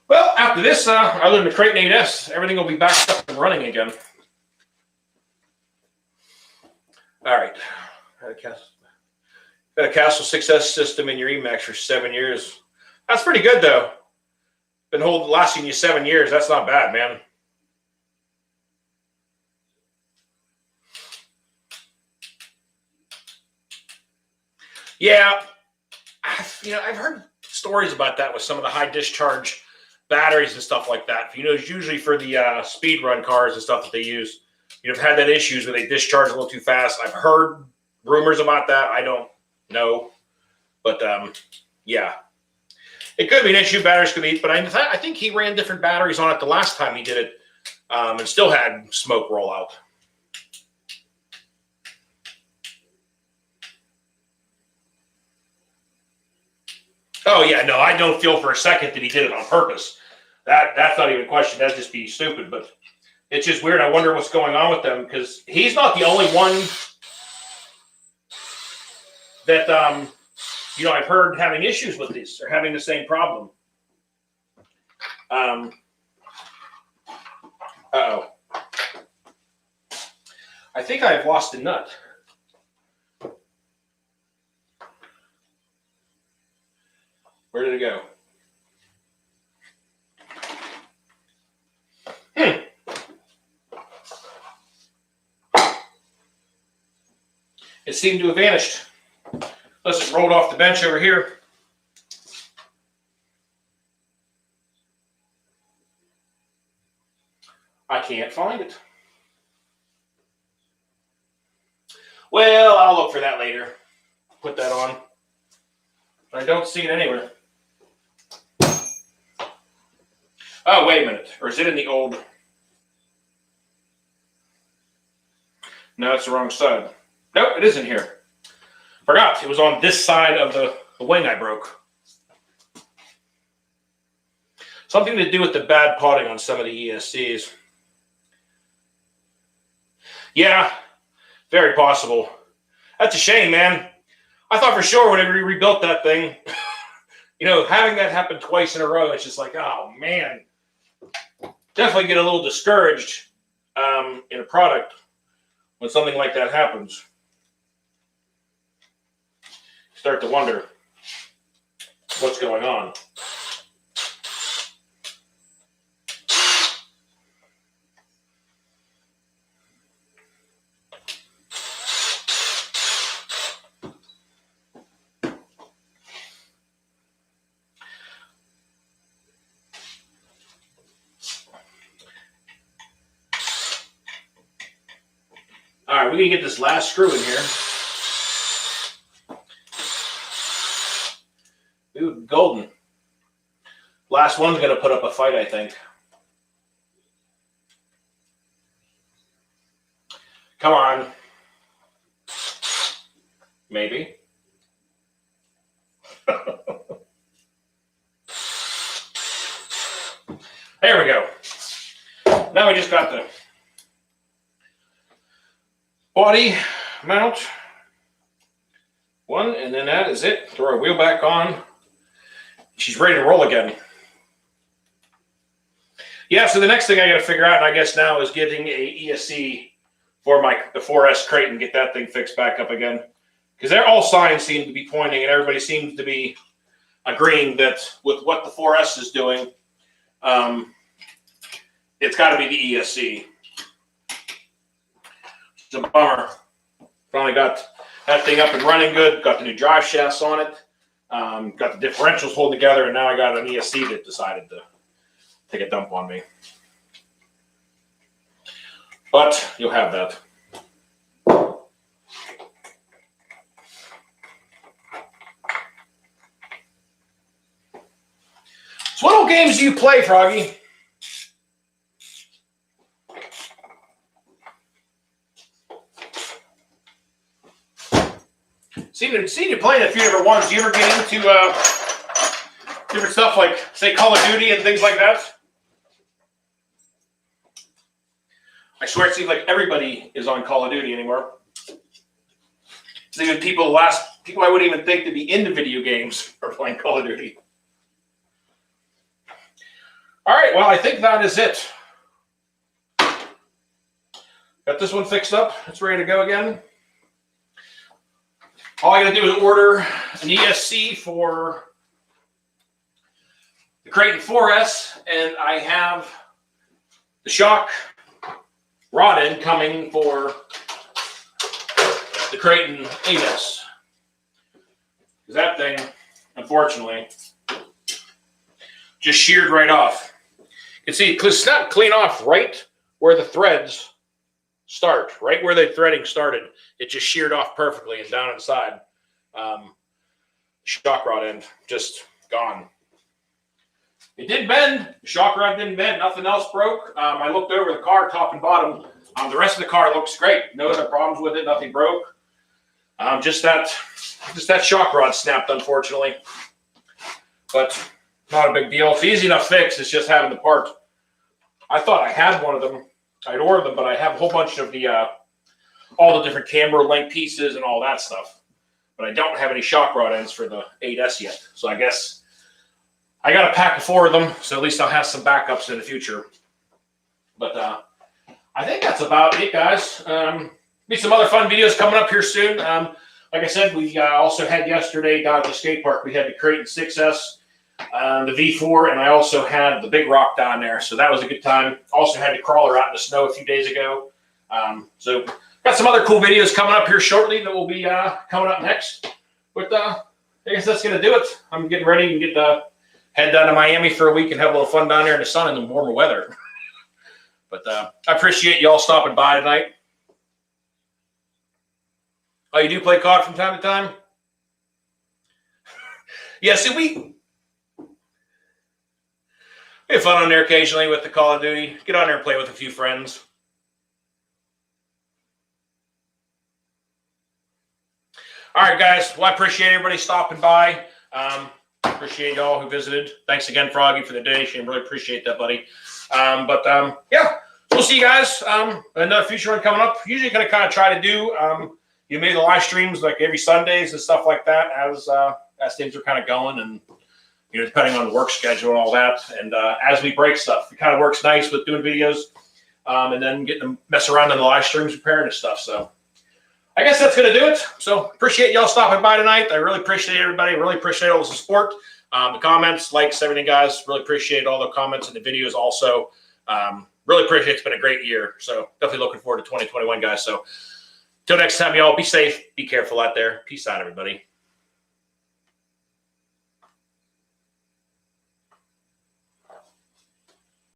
Well, after this, other than the Kraton 8S, everything will be back up and running again. All right. Got a Castle 6S system in your Emax for 7 years. That's pretty good, though. Been lasting you 7 years. That's not bad, man. Yeah, I've heard stories about that with some of the high discharge batteries and stuff like that. It's usually for the speed run cars and stuff that they use. I've had that issues where they discharge a little too fast. I've heard rumors about that. I don't know. But yeah, it could be an issue. Batteries could be, but I think he ran different batteries on it the last time he did it, and still had smoke roll out. Oh yeah, no, I don't feel for a second that he did it on purpose. That's not even a question. That'd just be stupid. But it's just weird. I wonder what's going on with them, because he's not the only one that I've heard having issues with these or having the same problem. Uh-oh. I think I've lost a nut. Where did it go? It seemed to have vanished. Unless it rolled off the bench over here. I can't find it. Well, I'll look for that later. Put that on. I don't see it anywhere. Oh, wait a minute. Or is it in the old? No, it's the wrong side. Nope, it isn't here. Forgot. It was on this side of the wing I broke. Something to do with the bad potting on some of the ESCs. Yeah, very possible. That's a shame, man. I thought for sure whenever we rebuilt that thing, having that happen twice in a row, it's just like, oh, man. Definitely get a little discouraged in a product when something like that happens. Start to wonder what's going on. All right, we're going to get this last screw in here. Ooh, golden. Last one's going to put up a fight, I think. Come on. Maybe. There we go. Now we just got the body mount one, and then that is it. Throw our wheel back on. She's ready to roll again. Yeah, so the next thing I got to figure out, and I guess now, is getting a ESC for the 4S Kraton, get that thing fixed back up again. Because all signs seem to be pointing, and everybody seems to be agreeing that with what the 4S is doing, it's got to be the ESC. It's a bummer. Finally got that thing up and running good. Got the new drive shafts on it. Got the differentials holding together, and now I got an ESC that decided to take a dump on me. But you'll have that. So what old games do you play, Froggy? Seen you playing a few different ones. Do you ever get into different stuff like, say, Call of Duty and things like that? I swear it seems like everybody is on Call of Duty anymore. It's even people I wouldn't even think to be into video games are playing Call of Duty. All right, well, I think that is it. Got this one fixed up. It's ready to go again. All I got to do is order an ESC for the Kraton 4S, and I have the shock rod end coming for the Kraton 8S. Because that thing, unfortunately, just sheared right off. You can see it snapped clean off right where the threads start, right where the threading started. It just sheared off perfectly and down inside. shock rod end just gone. It did bend. The shock rod didn't bend. Nothing else broke. I looked over the car top and bottom. The rest of the car looks great. No other problems with it. Nothing broke. Just that shock rod snapped, unfortunately. But not a big deal. It's easy enough fix. It's just having the part. I thought I had one of them. I'd ordered them, but I have a whole bunch of the all the different camber link pieces and all that stuff. But I don't have any shock rod ends for the 8S yet. So I guess I got a pack of 4 of them, so at least I'll have some backups in the future. But I think that's about it, guys. Be some other fun videos coming up here soon. Like I said, we also had yesterday down at the skate park, we had the Kraton 6S, the V4, and I also had the Big Rock down there. So that was a good time. Also had the crawler out in the snow a few days ago. So got some other cool videos coming up here shortly that will be coming up next. But I guess that's going to do it. I'm getting ready and head down to Miami for a week and have a little fun down there in the sun and the warmer weather. But I appreciate you all stopping by tonight. Oh, you do play COD from time to time? Yeah, see, we have fun on there occasionally with the Call of Duty. Get on there and play with a few friends. All right, guys. Well, I appreciate everybody stopping by. Appreciate y'all who visited. Thanks again, Froggy, for the donation. Really appreciate that, buddy. Yeah, we'll see you guys. Another future one coming up. Usually going to kind of try to do maybe the live streams like every Sundays and stuff like that as things are kind of going, and depending on the work schedule and all that. And as we break stuff, it kind of works nice with doing videos and then getting to mess around in the live streams, preparing and stuff. So I guess that's going to do it. So appreciate y'all stopping by tonight. I really appreciate everybody. Really appreciate all the support, the comments, likes, everything, guys. Really appreciate all the comments and the videos also. Really appreciate it. It's been a great year. So definitely looking forward to 2021, guys. So till next time, y'all, be safe, be careful out there. Peace out, everybody.